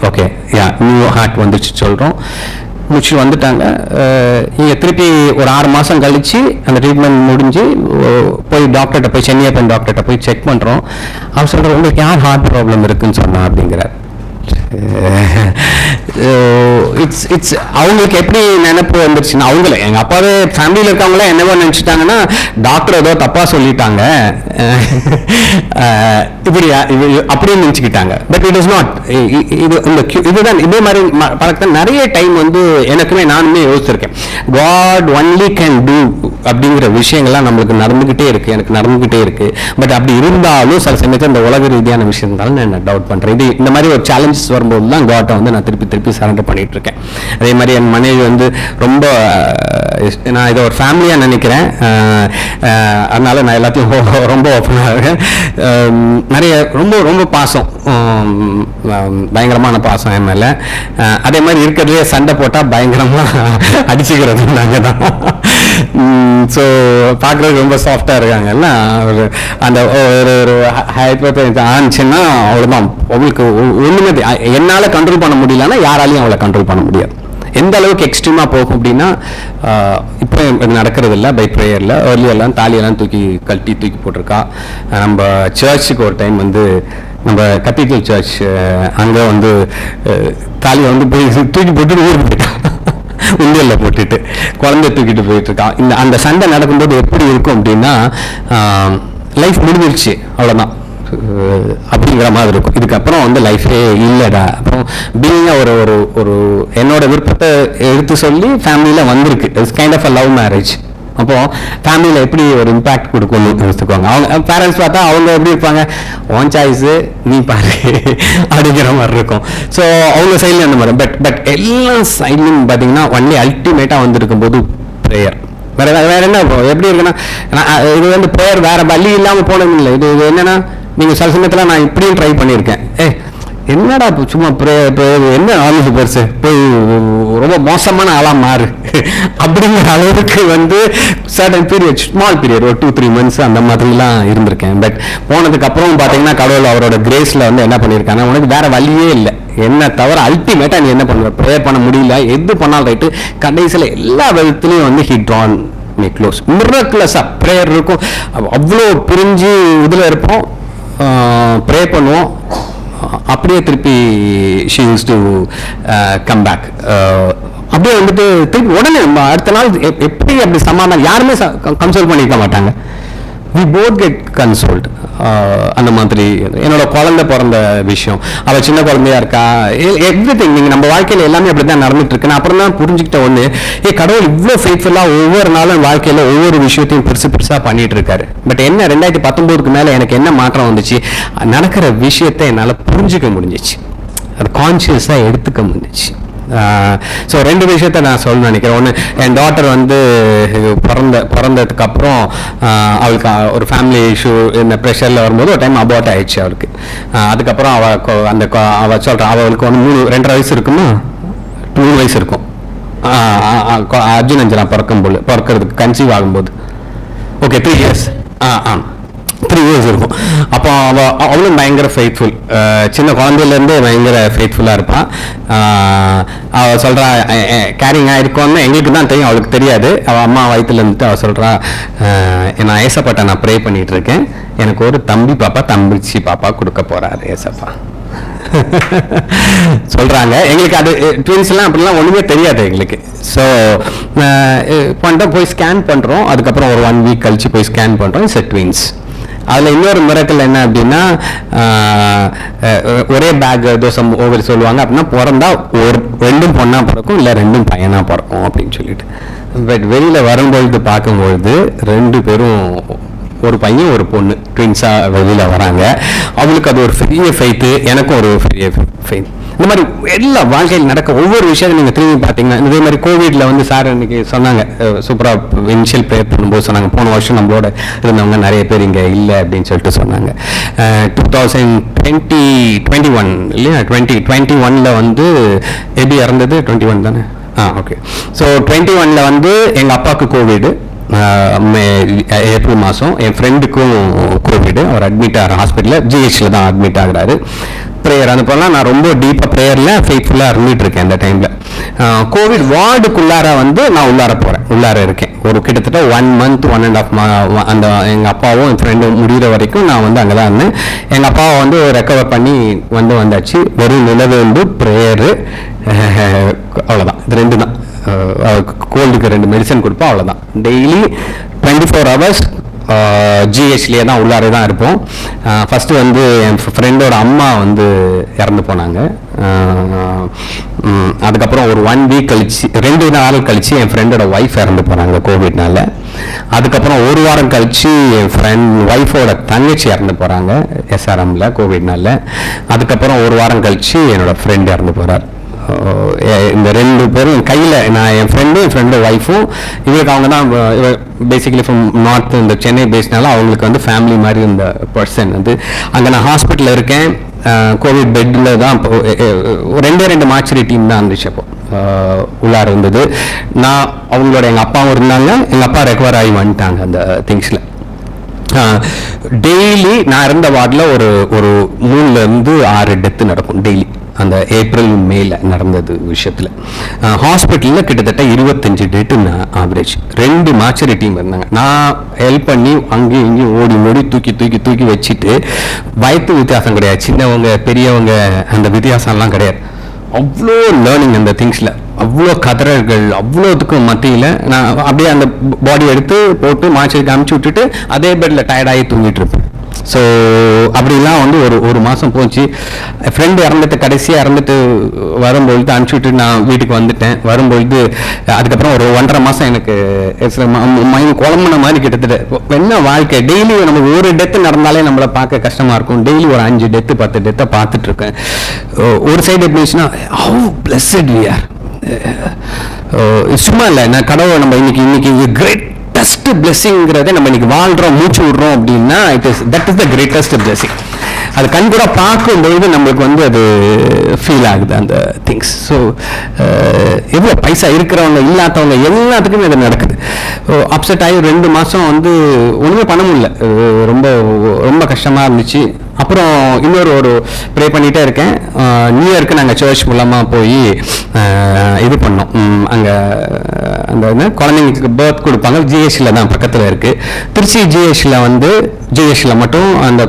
ஓகே, யா, நியூ ஹார்ட் வந்துச்சு சொல்கிறோம். முடிச்சுட்டு வந்துட்டாங்க. இங்கே திருப்பி ஒரு 6 மாதம் கழித்து அந்த ட்ரீட்மெண்ட் முடிஞ்சு போய் டாக்டர்கிட்ட போய் சென்னியப்பன் டாக்டர்கிட்ட போய் செக் பண்ணுறோம். அவர் சொல்கிறார், உங்களுக்கு யார் ஹார்ட் ப்ராப்ளம் இருக்குன்னு சொன்னா அப்படிங்கிறார். இட்ஸ் அவங்களுக்கு எப்படி நினைப்பு வந்துருச்சுன்னா, அவங்களே எங்கள் அப்பாவே ஃபேமிலியில் இருக்கவங்களே என்னவோ நினச்சிட்டாங்கன்னா டாக்டர் ஏதோ தப்பாக சொல்லிட்டாங்க இப்படி அப்படின்னு நினச்சிக்கிட்டாங்க. But it is not. இதுதான் இதே மாதிரி பழக்கத்தை நிறைய டைம் வந்து எனக்குமே நானுமே யோசிச்சிருக்கேன். காட் ஒன்லி கேன் டூ அப்படிங்கிற விஷயங்கள்லாம் நம்மளுக்கு நடந்துக்கிட்டே இருக்கு, எனக்கு நடந்துக்கிட்டே இருக்கு. பட் அப்படி இருந்தாலும் சில சமயத்தில் இந்த உலக ரீதியான விஷயம் இருந்தாலும் நான் டவுட் பண்ணுறேன். இது இந்த மாதிரி ஒரு சேலஞ்சஸ் வரும்போது தான் காட்டை வந்து நான் திருப்பி சரண்டர் பண்ணிட்டு இருக்கேன். அதே மாதிரி என் மனைவி வந்து ரொம்ப, நான் இதை ஒரு ஃபேமிலியாக நினைக்கிறேன். அதனால நான் எல்லாத்தையும் ரொம்ப ஓப்பனாக இருக்கேன். நிறைய ரொம்ப பாசம், பயங்கரமான பாசம் என் மேலே. அதே மாதிரி இருக்கிறதுலே சண்டை போட்டால் பயங்கரமாக அடிச்சுக்கிறது நாங்கள் தான். ஸோ பார்க்குறதுக்கு ரொம்ப சாஃப்டாக இருக்காங்கல்ல, அந்த ஒரு ஹைப்பர் ஆனிச்சுன்னா அவ்வளோதான். அவங்களுக்கு ஒன்றுமே என்னால் கண்ட்ரோல் பண்ண முடியலன்னா யாராலையும் அவளை கண்ட்ரோல் பண்ண முடியாது. எந்த அளவுக்கு எக்ஸ்ட்ரீமாக போகும் அப்படின்னா, இப்போ இது நடக்கிறது இல்லை. பை ப்ரேயரில் ஏர்லியெல்லாம் தாலியெல்லாம் தூக்கி போட்டிருக்கா. நம்ம சர்ச்சுக்கு ஒரு டைம் வந்து நம்ம கத்தீட்ரல் சர்ச், அங்கே வந்து தாலியை வந்து போய் தூக்கி போட்டுட்டு ஊருக்கு போயிட்டான், உண்டியலில் போட்டுட்டு குழந்தை தூக்கிட்டு போயிட்டு இருக்கான். அந்த சண்டை நடக்கும்போது எப்படி இருக்கும் அப்படின்னா, லைஃப் முடிஞ்சிருச்சு அவ்வளோதான் அப்படிங்கிற மாதிரி இருக்கும். இதுக்கப்புறம் வந்து லைஃபே இல்லைடா. அப்புறம் பீயிங்காக ஒரு ஒரு ஒரு என்னோட விருப்பத்தை எடுத்து சொல்லி ஃபேமிலியில் வந்திருக்கு. It's kind of a love marriage. அப்போ ஃபேமிலியில் எப்படி ஒரு இம்பாக்ட் கொடுக்கணும்னு யோசிச்சுக்குவாங்க. அவங்க பேரண்ட்ஸ் பார்த்தா அவங்க எப்படி இருப்பாங்க, ஓன் சாய்ஸு நீ பாரு அப்படிங்கிற மாதிரி இருக்கும். ஸோ அவங்க சைட்லேயும் அந்த மாதிரி. பட் எல்லா சைட்லையும் பார்த்தீங்கன்னா ஒன்லி அல்டிமேட்டாக வந்துருக்கும் போது ப்ரேயர். வேற என்ன எப்படி இருக்குன்னா, இது வந்து ப்ரேயர் வேற வழி இல்லாமல் போனது இல்லை. இது என்னன்னா, நீங்கள் சில சமயத்தில் நான் இப்படியும் ட்ரை பண்ணியிருக்கேன். என்னடா சும்மா என்ன ஆலோசி பெருசு போய் ரொம்ப மோசமான ஆளாக மாறு அப்படிங்கிற அளவுக்கு வந்து சர்டன் பீரியட், ஸ்மால் பீரியட், ஒரு 2-3 months அந்த மாதிரிலாம் இருந்திருக்கேன். பட் போனதுக்கு அப்புறம் பார்த்தீங்கன்னா கடவுள் அவரோட கிரேஸில் வந்து என்ன பண்ணியிருக்காங்க, உனக்கு வேற வழியே இல்லை, என்ன தவிர அல்டிமேட்டாக நீ என்ன பண்ணுற, ப்ரேயர் பண்ண முடியல, எது பண்ணாலும் ரைட்டு, கடைசியில் எல்லா விதத்துலையும் வந்து ஹி ட்ரான் மீ க்ளோஸ். மிரக்குலஸாக ப்ரேயர் இருக்கும். அவ்வளோ பிரிஞ்சு இதில் இருப்போம், ப்ரே பண்ணுவோம், அப்படியே திருப்பி she used to come back. அப்படியே வந்துட்டு திருப்பி உடனே அடுத்த நாள் எப்படி அப்படி சமாதானம், யாருமே கன்சோல் பண்ணிக்க மாட்டாங்க. We both get consoled. அந்த மாதிரி என்னோட குழந்தை பிறந்த விஷயம், அவள் சின்ன குழந்தையா இருக்கா, எவ்ரி திங். நீங்கள் நம்ம வாழ்க்கையில் எல்லாமே அப்படி தான் நடந்துட்டு இருக்கு. நான் அப்புறம் தான் புரிஞ்சுக்கிட்ட ஒன்று, கடவுள் இவ்வளோ ஃபெய்த்ஃபுல்லாக ஒவ்வொரு நாளும் வாழ்க்கையில் ஒவ்வொரு விஷயத்தையும் பெருசாக பண்ணிட்டு இருக்காரு. பட் என்ன 2019க்கு மேலே எனக்கு என்ன மாற்றம் வந்துச்சு, நடக்கிற விஷயத்தை என்னால் புரிஞ்சுக்க முடிஞ்சிச்சு, அது கான்சியஸாக எடுத்துக்க முடிஞ்சிச்சு. ஸோ 2 விஷயத்த நான் சொல்ல நினைக்கிறேன். ஒன்று, என் டாட்டர் வந்து பிறந்ததுக்கு அப்புறம் அவளுக்கு ஒரு ஃபேமிலி இஷ்யூ இந்த ப்ரெஷரில் வரும்போது ஒரு டைம் அபார்ட் ஆயிடுச்சு அவளுக்கு. அதுக்கப்புறம் அவள் சொல்கிறா, அவளுக்கு வந்து 2.5 வயசு இருக்குமா, 3 வயசு இருக்கும். அர்ஜுன் அஞ்சனா பிறக்கிறதுக்கு கன்சீவ் ஆகும்போது, ஓகே 3 years, 3 years இருக்கும். அப்போ அவளும் பயங்கர ஃபெய்த்ஃபுல், சின்ன குழந்தையிலேருந்தே பயங்கர ஃபெய்த்ஃபுல்லாக இருப்பாள். அவள் சொல்கிறா, கேரிங் ஆகிருக்கோன்னு எங்களுக்கு தான் தெரியும், அவளுக்கு தெரியாது. அவள் அம்மா வயிற்றுல இருந்துட்டு அவள் சொல்கிறா, நான் ஏசப்பாட்ட நான் ப்ரே பண்ணிகிட்டு இருக்கேன், எனக்கு ஒரு தம்பிச்சி பாப்பா கொடுக்க போகிறாரு ஏசப்பா சொல்கிறாங்க. எங்களுக்கு அது ட்வின்ஸ்லாம் அப்படிலாம் ஒன்றுமே தெரியாது எங்களுக்கு. ஸோ பண்ணிட்டோம், போய் ஸ்கேன் பண்ணுறோம். அதுக்கப்புறம் ஒரு 1 week கழிச்சு போய் ஸ்கேன் பண்ணுறோம், இட்ஸ் ட்வின்ஸ். அதில் இன்னொரு மிரக்கல் என்ன அப்படின்னா, ஒரே பேக் தோசம் ஓவர் சொல்லுவாங்க அப்படின்னா, பிறந்தா 2 பொண்ணாக பிறக்கும், இல்லை 2 பையனாக பிறக்கும் அப்படின்னு சொல்லிட்டு. பட் வெளியில் வரும்பொழுது பார்க்கும்பொழுது 2 பேரும், ஒரு பையன் ஒரு பொண்ணு ட்வின்ஸாக வெளியில் வராங்க. அவளுக்கு அது ஒரு பெரிய ஃபெய்த்து, எனக்கும் ஒரு பெரிய ஃபெய்த். இந்த மாதிரி எல்லா வாழ்க்கையில் நடக்க ஒவ்வொரு விஷயத்தையும் நீங்கள் திரும்பி பார்த்தீங்கன்னா, இதே மாதிரி கோவிடில் வந்து சார் இன்னைக்கு சொன்னாங்க, சூப்பராக இனிஷியல் ப்ரேயர் பண்ணும்போது சொன்னாங்க, போன வருஷம் நம்மளோட இருந்தவங்க நிறைய பேர் இங்கே இல்லை அப்படின்னு சொல்லிட்டு சொன்னாங்க. 2021 இல்லையா, 2021 வந்து எப்படி இறந்தது, 21 தானே, ஓகே. ஸோ 21 வந்து எங்கள் அப்பாவுக்கு கோவிடு, ஏப்ரல் மாதம். என் ஃப்ரெண்டுக்கும் கோவிடு, அவர் அட்மிட் ஆகிற ஹாஸ்பிட்டலில் ஜிஹெச்சில் தான் அட்மிட் ஆகிறாரு. ப்ரேயர் அனுப்பலாம், நான் ரொம்ப டீப்பாக ப்ரேயரில் ஃபெய்த்ஃபுல்லாக இருந்துட்டு இருக்கேன் அந்த டைமில். கோவிட் வார்டுக்குள்ளார வந்து நான் உள்ளார இருக்கேன். ஒரு கிட்டத்தட்ட 1 month 1.5 month அந்த எங்கள் அப்பாவும் என் ஃப்ரெண்டும் முடிகிற வரைக்கும் நான் வந்து அங்கே தான் இருந்தேன். எங்கள் அப்பாவை வந்து ரெக்கவர் பண்ணி வந்தாச்சு. வெறும் நிலவேந்து ப்ரேயரு, அவ்வளோதான். இது 2 தான். கோல்டுக்கு 2 மெடிசன் கொடுப்போம், அவ்வளோதான். டெய்லி 24 hours ஜிஹெச்லேயே தான் உள்ளாரே தான் இருப்போம். ஃபஸ்ட்டு வந்து என் ஃப்ரெண்டோட அம்மா வந்து இறந்து போனாங்க. அதுக்கப்புறம் ஒரு 1 week கழிச்சு, 2 நாள் கழிச்சு என் ஃப்ரெண்டோட ஒய்ஃப் இறந்து போனாங்க கோவிட்னால. அதுக்கப்புறம் 1 வாரம் கழிச்சு என் ஒய்ஃபோட தங்கச்சி இறந்து போகிறாங்க எஸ்ஆர்எம்ல கோவிட்னால. அதுக்கப்புறம் 1 வாரம் கழிச்சு என்னோட ஃப்ரெண்ட் இறந்து போகிறார். இந்த 2 பேரும் கையில், நான் என் ஃப்ரெண்டோட ஒய்ஃபும், இவருக்கு அவங்க தான் பேசிக்கலி ஃப்ரம் நார்த், இந்த சென்னை பேஸ்னால அவங்களுக்கு வந்து ஃபேமிலி மாதிரி இந்த பர்சன் வந்து. அங்கே நான் ஹாஸ்பிட்டலில் இருக்கேன், கோவிட் பெட்டில் தான். 2 மார்ச்சரி டீம் தான் இருந்துச்சு அப்போ உள்ளார இருந்தது. நான் அவங்களோட எங்கள் அப்பாவும் இருந்தாங்க, எங்கள் அப்பா ரெக்கவர் ஆகி வந்துட்டாங்க அந்த திங்ஸில். டெய்லி நான் இருந்த வார்டில் ஒரு 3-6 டெத்து நடக்கும் டெய்லி. அந்த ஏப்ரல் மேல நடந்தது விஷயத்தில் ஹாஸ்பிட்டலில் கிட்டத்தட்ட 25 டெத்து ஆவரேஜ். 2 மார்ச்சரி டீம் இருந்தாங்க. நான் ஹெல்ப் பண்ணி அங்கேயும் இங்கேயும் ஓடி தூக்கி வச்சுட்டு, வயது வித்தியாசம் கிடையாது, சின்னவங்க பெரியவங்க அந்த வித்தியாசம்லாம் கிடையாது. அவ்வளோ லேர்னிங் அந்த திங்ஸில். அவ்வளோ கதறல்கள் அவ்வளோத்துக்கும் மத்தியில் நான் அப்படியே அந்த பாடி எடுத்து போட்டு மாய்ச்சலுக்கு அமுச்சு விட்டுட்டு அதே பெட்டில் டயர்டாகி தூங்கிட்டு இருப்பேன். ஸோ அப்படிலாம் வந்து ஒரு மாதம் போச்சு. ஃப்ரெண்டு கடைசியாக இறந்துட்டு வரும்பொழுது அனுப்பிச்சி விட்டு நான் வீட்டுக்கு வந்துட்டேன். வரும்பொழுது அதுக்கப்புறம் ஒரு 1.5 மாதம் எனக்கு மைண்ட் குழம்புன மாதிரி கிட்டத்தட்ட என்ன வாழ்க்கை. டெய்லி நமக்கு ஒரு டெத்து நடந்தாலே நம்மளை பார்க்க கஷ்டமாக இருக்கும். டெய்லி ஒரு 5 டெத்து 10 டெத்தை பார்த்துட்டு இருக்கேன். ஒரு சைடு எப்படின்னா ஹவ் பிளஸ்ட் வி ஆர். சும்மா இல்லை, நான் கடவுளை நம்ம இன்னைக்கு கிரேட்டஸ்ட் பிளெஸிங்கிறத நம்ம இன்னைக்கு வாழ்றோம் மூச்சு விடுறோம் அப்படின்னா that is the greatest blessing. அது கண் கூட பார்க்கும்பொழுது நம்மளுக்கு வந்து அது ஃபீல் ஆகுது அந்த திங்ஸ். ஸோ எவ்வளோ பைசா இருக்கிறவங்க இல்லாதவங்க எல்லாத்துக்குமே அது நடக்குது. அப்செட் ஆகி 2 மாதம் வந்து ஒன்றுமே பண்ண முடியல. ரொம்ப ரொம்ப கஷ்டமாக இருந்துச்சு. அப்புறம் ஒரு ப்ரே பண்ணிகிட்டே இருக்கேன். நியூ இயருக்கு நாங்கள் சர்ச் மூலமாக போய் இது பண்ணோம். அங்கே அந்த குழந்தைங்களுக்கு பர்த் கொடுப்பாங்க. ஜிஹெச்சில் தான் பக்கத்தில் இருக்குது. திருச்சி ஜிஹெச்சில் மட்டும் அந்த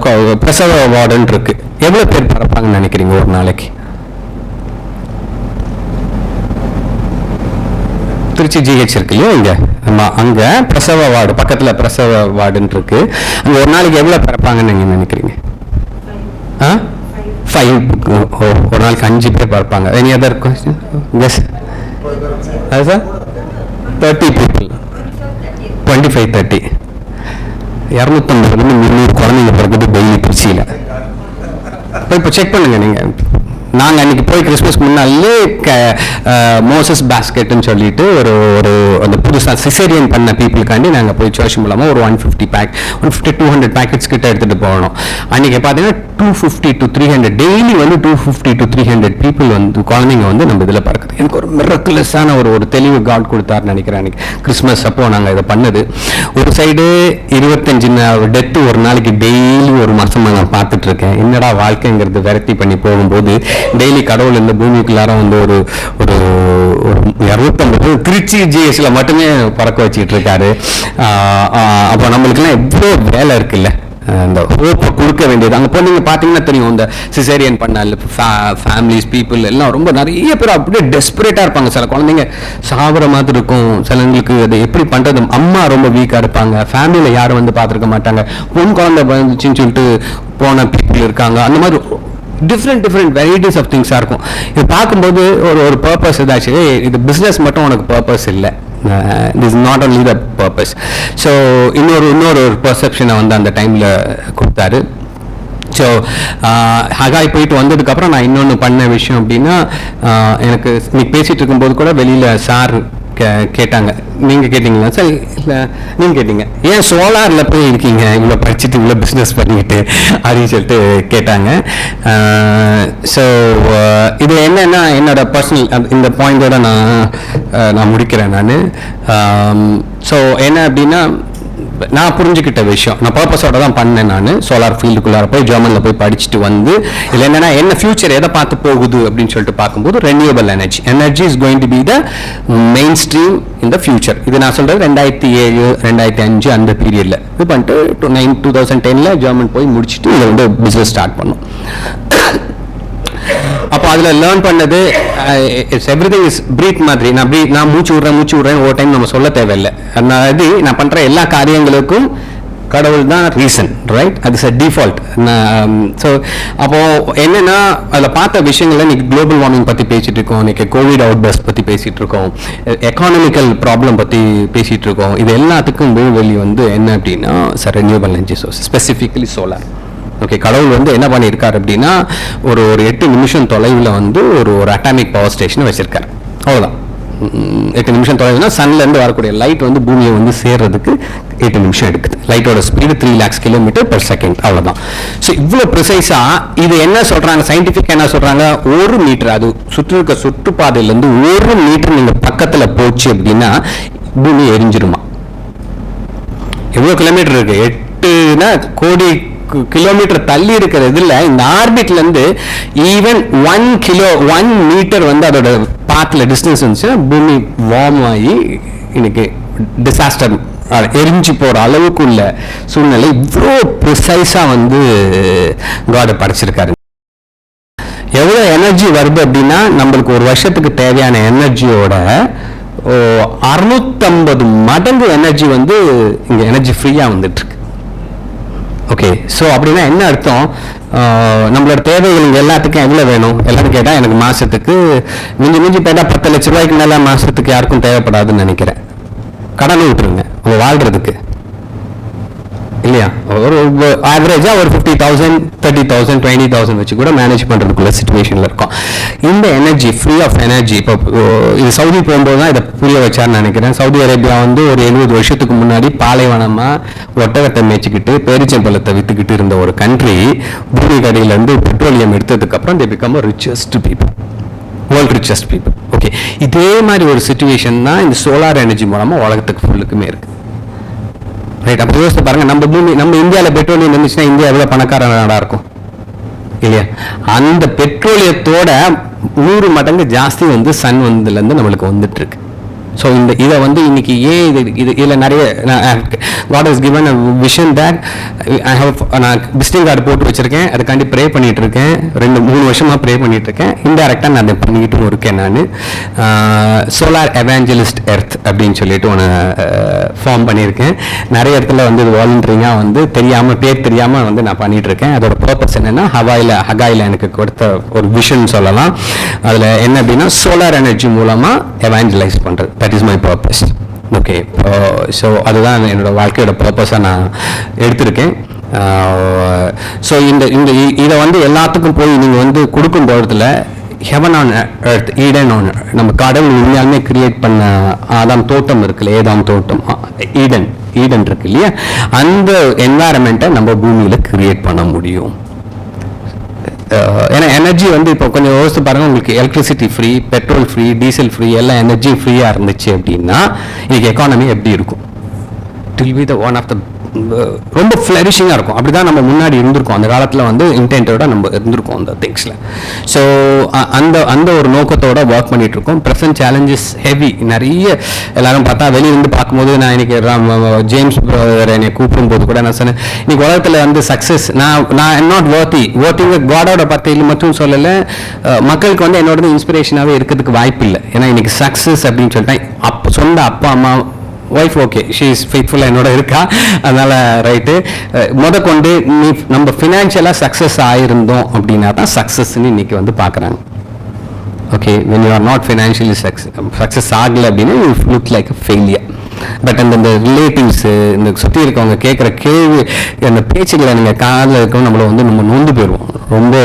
பிரசவ வார்டுன்னு இருக்கு. எவ்வளோ பேர் பறப்பாங்கன்னு நினைக்கிறீங்க ஒரு நாளைக்கு? திருச்சி ஜிஹெச் இருக்கு இல்லையா, இங்கே அங்கே பிரசவ வார்டு பக்கத்தில் பிரசவ வார்டுன்னு இருக்கு. அங்கே ஒரு நாளைக்கு எவ்வளோ பிறப்பாங்கன்னு நீங்கள் நினைக்கிறீங்க? 5. ஒரு நாளைக்கு 5 பேர் பார்ப்பாங்க. Any other question? Yes sir, 30 people, 25-30, 250-300 குழந்தைங்க பிறகுது டெய்லி திருச்சியில். இப்போ செக் பண்ணுங்க நீங்கள். நாங்கள் அன்றைக்கி போய் கிறிஸ்மஸ்க்கு முன்னாலே மோசஸ் பேஸ்கெட்டுன்னு சொல்லிட்டு ஒரு அந்த புதுசாக சிசேரியன் பண்ண பீப்புளுக்காண்டி நாங்கள் போய் சர்ச் மூலமாக ஒரு 150-200 பேக்கெட்ஸ் கிட்ட எடுத்துகிட்டு போகணும். அன்றைக்கி பார்த்தீங்கன்னா 250 to 300 டெய்லி வந்து 250 to 300 பீப்புள் வந்து குழந்தைங்க வந்து நம்ம இதில் பறக்குது. எனக்கு ஒரு மிரக்குலஸான ஒரு தெளிவு காட் கொடுத்தாருன்னு நினைக்கிறேன். அன்றைக்கி கிறிஸ்மஸ் அப்போது நாங்கள் இதை பண்ணது. ஒரு சைடு 25 டெத்து ஒரு நாளைக்கு டெய்லி ஒரு மாதமாக நான் பார்த்துட்ருக்கேன். என்னடா வாழ்க்கைங்கிறது வெரைட்டி பண்ணி போகும்போது டெய்லி கடவுள் இந்த பூமிக்குள்ளார வந்து ஒரு 250 திருச்சி ஜிஎஸ்ல மட்டுமே பறக்க வச்சுட்டு இருக்காரு. அப்போ நம்மளுக்குலாம் எவ்வளோ வேலை இருக்குல்ல, அந்த ஹோப்பை கொடுக்க வேண்டியது. அங்கே போய் நீங்கள் பார்த்தீங்கன்னா தெரியும், இந்த சிசேரியன் பண்ண ஃபேமிலிஸ் பீப்புள் எல்லாம் ரொம்ப நிறைய பேர் அப்படியே டெஸ்பரேட்டாக இருப்பாங்க. சில குழந்தைங்க சாப்பிட்ற மாதிரி இருக்கும். சிலங்களுக்கு அதை எப்படி பண்ணுறது, அம்மா ரொம்ப வீக்காக இருப்பாங்க. ஃபேமிலியில் யாரும் வந்து பார்த்துருக்க மாட்டாங்க. பொன் குழந்தை வந்துச்சுன்னு சொல்லிட்டு போன பீப்புள் இருக்காங்க. அந்த மாதிரி டிஃப்ரெண்ட் வெரைட்டிஸ் ஆஃப் திங்ஸாக இருக்கும். இது பார்க்கும்போது ஒரு பர்பஸ் ஏதாச்சும், இது பிஸ்னஸ் மட்டும் உனக்கு பர்பஸ் இல்லை, this is not only the purpose. So இன்னொரு பர்செப்ஷனை வந்து அந்த டைமில் கொடுத்தாரு. ஸோ ஹகாய் போயிட்டு வந்ததுக்கப்புறம் நான் இன்னொன்று பண்ண விஷயம் அப்படின்னா, எனக்கு இன்னைக்கு பேசிகிட்டு இருக்கும்போது கூட வெளியில் சார் கேட்டாங்க, நீங்கள் கேட்டிங்களா சார்? இல்லை நீங்கள் கேட்டீங்க, ஏன் சோலாரில் போய் இருக்கீங்க இவ்வளோ படிச்சுட்டு இவ்வளோ பிஸ்னஸ் பண்ணிக்கிட்டு அப்படின்னு சொல்லிட்டு கேட்டாங்க. ஸோ இது என்னன்னா என்னோட பர்சனல் இந்த பாயிண்டோட நான் முடிக்கிறேன் நான். ஸோ என்ன அப்படின்னா, நான் புரிஞ்சுக்கிட்ட விஷயம், நான் பர்பஸோட தான் பண்ணேன். நான் சோலார் ஃபீல்டுக்குள்ளார போய் ஜெர்மனில் போய் படிச்சுட்டு வந்து இதில் என்னென்னா என்ன ஃபியூச்சர் எதை பார்த்து போகுது அப்படின்னு சொல்லிட்டு பார்க்கும்போது renewable energy is going to be the main stream in the future. இது நான் சொல்கிறது 2007 2005 அந்த பீரியடில் இது பண்ணிட்டு 2010 ஜெர்மன் போய் முடிச்சுட்டு இதில் வந்து பிஸ்னஸ் ஸ்டார்ட் பண்ணோம். அப்போ அதில் லேர்ன் பண்ணது எவ்ரிதிங் இஸ் பிரீத் மாதிரி. நான் மூச்சு விட்றேன் ஒரு டைம் நம்ம சொல்ல தேவையில்லை. அதாவது நான் பண்ணுற எல்லா காரியங்களுக்கும் கடவுள் தான் ரீசன், ரைட்? அது இஸ் அ டிஃபால்ட். ஸோ அப்போது என்னென்னா அதில் பார்த்த விஷயங்கள், இன்னைக்கு குளோபல் வார்மிங் பற்றி பேசிகிட்டு இருக்கோம், இன்னைக்கு கோவிட் அவுட் பர்ஸ்ட் பற்றி பேசிகிட்டு இருக்கோம், எக்கானமிக்கல் ப்ராப்ளம் பற்றி பேசிகிட்டு இருக்கோம். இது எல்லாத்துக்கும் வெளி வந்து என்ன அப்படின்னா renewable energy source, specifically solar. Okay, கடவுள் வந்து என்ன பண்ணியிருக்காரு அப்படின்னா ஒரு 8 நிமிஷம் தொலைவில் வந்து ஒரு அட்டாமிக் பவர் ஸ்டேஷனை வச்சிருக்காரு. அவ்வளோதான். 8 நிமிஷம் தொலைவுனா சன்லேருந்து வரக்கூடிய லைட் வந்து பூமியை வந்து சேர்றதுக்கு 8 நிமிஷம் எடுக்குது. லைட்டோட ஸ்பீடு 3 lakhs km/s. அவ்வளோதான். ஸோ இவ்வளோ ப்ரிசைஸாக இது என்ன சொல்கிறாங்க, சயின்டிஃபிக் என்ன சொல்கிறாங்க, 1 மீட்டர், அது சுற்றிருக்க சுற்றுப்பாதையிலேருந்து 1 மீட்டர் நீங்கள் பக்கத்தில் போச்சு அப்படின்னா பூமி எரிஞ்சிருமா. எவ்வளோ கிலோமீட்டர் இருக்குது? 8 கோடி கிலோமீட்டர் தள்ளி இருக்கிற இதில் இந்த ஆர்பிட்ல இருந்து ஈவன் 1 மீட்டர் வந்து அதோட பாத்தில் டிஸ்டன்ஸ் இருந்துச்சுன்னா பூமி வார்ம் ஆகி இன்னைக்கு டிசாஸ்டர் எரிஞ்சு போகிற அளவுக்கு உள்ள சூழ்நிலை. இவ்வளோ ப்ரிசைஸாக வந்து காட் படைச்சிருக்காரு. எவ்வளோ எனர்ஜி வருது அப்படின்னா நம்மளுக்கு ஒரு வருஷத்துக்கு தேவையான எனர்ஜியோட 650 மடங்கு எனர்ஜி வந்து இங்கே எனர்ஜி ஃப்ரீயாக வந்துட்டு இருக்கு. ஓகே, ஸோ அப்படின்னா என்ன அர்த்தம்? நம்மளோட தேவைகள் இங்கே எல்லாத்துக்கும் எவ்வளோ வேணும்? எல்லாரும் கேட்டால் எனக்கு மாதத்துக்கு மிஞ்சி போயிட்டால் 10 லட்ச ரூபாய்க்கு மேலே மாதத்துக்கு யாருக்கும் தேவைப்படாதுன்னு நினைக்கிறேன். கடனை விட்டுருங்க அவங்க வாழ்கிறதுக்கு, இல்லையா? ஒரு ஆவரேஜாக ஒரு 50,000 30,000 20,000 வச்சு கூட மேனேஜ் பண்ணுறதுக்குள்ள சுச்சுவேஷனில் இருக்கும். இந்த எனர்ஜி ஃப்ரீ ஆஃப் எனர்ஜி இப்போ இது சவுதி போகும்போது தான் இதை புரிய வச்சார்னு நினைக்கிறேன். சவுதி அரேபியா வந்து ஒரு 70 வருஷத்துக்கு முன்னாடி பாலைவனமாக ஒட்டகத்தை மேய்ச்சிக்கிட்டு பேரிச்சம்பழத்தை விற்றுக்கிட்டு இருந்த ஒரு கண்ட்ரி பூமி கடையிலேருந்து பெட்ரோலியம் எடுத்ததுக்கப்புறம் they become richest people, world richest people. Okay, இதே மாதிரி ஒரு சுச்சுவேஷன் தான் இந்த சோலார் எனர்ஜி மூலமாக உலகத்துக்கு ஃபுல்லுக்குமே இருக்குது. ரைட், அப்போ யோசிச்சு பாருங்க, நம்ம இந்தியாவில் பெட்ரோலியம் இருந்துச்சுன்னா இந்தியா எவ்வளோ பணக்கார நாடாக இருக்கும், இல்லையா? அந்த பெட்ரோலியத்தோட 100 மடங்கு ஜாஸ்தி வந்து சன் வந்ததுலேருந்து நம்மளுக்கு வந்துட்டு இருக்கு. ஸோ இதை வந்து இன்னைக்கு ஏன் இதில் நிறைய God has given a vision that நான் விசிட்டிங் கார்டு போட்டு வச்சிருக்கேன், அதுக்காண்டி ப்ரே பண்ணிட்டு இருக்கேன். 2-3 வருஷமாக ப்ரே பண்ணிட்டு இருக்கேன். இன்டெரக்டாக நான் அதை பண்ணிக்கிட்டும் இருக்கேன். நான் சோலார் எவாஞ்சலிஸ்ட் எர்த் அப்படின்னு சொல்லிட்டு ஒன்று ஃபார்ம் பண்ணியிருக்கேன். நிறைய இடத்துல வந்து இது வாலண்டரிங்காக வந்து பேர் தெரியாமல் வந்து நான் பண்ணிட்டு இருக்கேன். அதோட பர்பஸ் என்னன்னா ஹகாயில் எனக்கு கொடுத்த ஒரு விஷன் சொல்லலாம். அதில் என்ன அப்படின்னா சோலார் எனர்ஜி மூலமாக எவாஞ்சலைஸ் பண்ணுறது. That is my purpose. Okay, so அதுதான் என்னோட வாழ்க்கையோட பர்பஸாக நான் எடுத்திருக்கேன். ஸோ இதை வந்து எல்லாத்துக்கும் போய் நீங்கள் வந்து கொடுக்கும் போகிறதுல heaven on earth, Eden on, நம்ம கடவுள் உண்மையாலுமே கிரியேட் பண்ண ஆதாம் தோட்டம் இருக்குல்ல, ஏதாம் தோட்டம், ஈடன் இருக்கு இல்லையா, அந்த என்வாயரன்மெண்ட்டை நம்ம பூமியில் கிரியேட் பண்ண முடியும். ஏன்னா எனர்ஜி வந்து இப்போ கொஞ்சம் யோசித்து பாருங்கள், உங்களுக்கு electricity free, petrol free, diesel free, எல்லாம் எனர்ஜி ஃப்ரீயாக இருந்துச்சு அப்படின்னா இன்னைக்கு எக்கானமி எப்படி இருக்கும்? It will be the one of the ரொம்ப ஃப்ளரிஷிங்காக இருக்கும். அப்படி தான் நம்ம முன்னாடி இருந்திருக்கோம். அந்த காலத்தில் வந்து இன்டென்ட்டோட நம்ம இருந்திருக்கோம் அந்த திங்ஸில். ஸோ அந்த ஒரு நோக்கத்தோட ஒர்க் பண்ணிட்டு இருக்கோம். Present challenges heavy. நிறைய எல்லாரும் பார்த்தா வெளியிருந்து பார்க்கும்போது நான் இன்னைக்கு ஜேம்ஸ் என்னை கூப்பிடும்போது கூட நான் சொன்னேன், இன்னைக்கு உலகத்தில் வந்து சக்ஸஸ் நான் நாட் ஒர்க்கிங் வித் காடோட பத்தியில் மட்டும் சொல்லலை, மக்களுக்கு வந்து என்னோட இன்ஸ்பிரேஷனாகவே இருக்கிறதுக்கு வாய்ப்பு இல்லை. ஏன்னா இன்னைக்கு சக்ஸஸ் அப்படின்னு சொல்லிட்டேன், சொந்த அப்பா அம்மா ஒய்ஃப் ஓகே ஷீ இஸ் ஃபெய்த்ஃபுல்லாக என்னோட இருக்கா, அதனால் ரைட்டு. கொண்டு நம்ம ஃபினான்ஷியலாக சக்ஸஸ் ஆகிருந்தோம் அப்படின்னா தான் சக்ஸஸ்ன்னு இன்னைக்கு வந்து பார்க்குறாங்க. Okay, when you are not financially success ஆகலை அப்படின்னா you look like a failure. But அந்த ரிலேட்டிவ்ஸு, இந்த சுற்றி இருக்கவங்க கேட்குற கேள்வி, அந்த பேச்சுக்களை நீங்கள் காதில் இருக்கவும் நம்மளை வந்து நம்ம நொந்து போயிடுவோம். ரொம்ப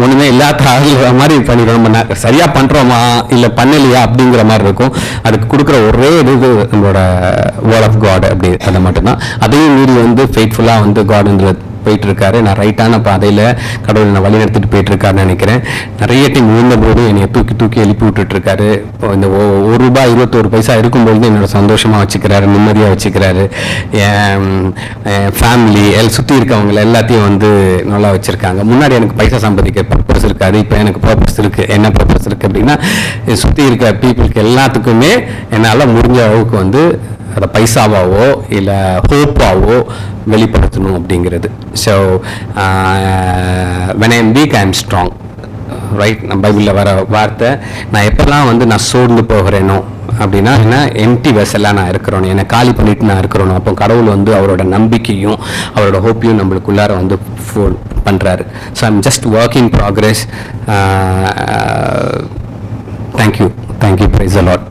ஒன்றுமே இல்லாத ஆகிற மாதிரி பண்ணிடுவோம். நம்ம சரியாக பண்ணுறோமா இல்லை பண்ணலையா அப்படிங்கிற மாதிரி இருக்கும். அதுக்கு கொடுக்குற ஒரே இது நம்மளோட வேர்ட் ஆஃப் காட், அப்படி அதை மட்டும்தான். அதையும் மீறி வந்து ஃபெய்த்ஃபுல்லாக வந்து காடுன்ற போயிட்டு இருக்காரு. நான் ரைட்டான பாதையில் கடவுள் நான் வழி நடத்திட்டு போயிட்டு இருக்காருன்னு நினைக்கிறேன். நிறைய டைம் விழுந்த போது என்னை தூக்கி எழுப்பி விட்டுட்டு இருக்காரு. இந்த ₹1.21 இருக்கும்பொழுது என்னோட சந்தோஷமாக வச்சுக்கிறாரு, நிம்மதியாக வச்சுக்கிறாரு. என் ஃபேமிலி சுற்றி இருக்கவங்க எல்லாத்தையும் வந்து நல்லா வச்சுருக்காங்க. முன்னாடி எனக்கு பைசா சம்பாதிக்க பர்பஸ் இருக்காது, இப்போ எனக்கு பர்பஸ் இருக்குது. என்ன பர்பஸ் இருக்குது அப்படின்னா, சுற்றி இருக்க பீப்புளுக்கு எல்லாத்துக்குமே என்னால் முடிஞ்ச அளவுக்கு வந்து அதை பைசாவாவோ இல்லை ஹோப்பாவோ வெளிப்படுத்தணும் அப்படிங்கிறது. So when I am weak I am strong, right? நம்ம பைபிளில் வர வார்த்தை. நான் எப்போல்லாம் வந்து நான் சோர்ந்து போகிறேனோ அப்படின்னா என்ன, எம்டி வெசலாக நான் இருக்கிறோன்னு, என்னை காலி பண்ணிட்டு நான் இருக்கிறோன்னு, அப்போ கடவுள் வந்து அவரோட நம்பிக்கையும் அவரோட ஹோப்பையும் நம்மளுக்குள்ளார வந்து பண்ணுறாரு. So I'm just work in progress. Thank you, praise the Lord.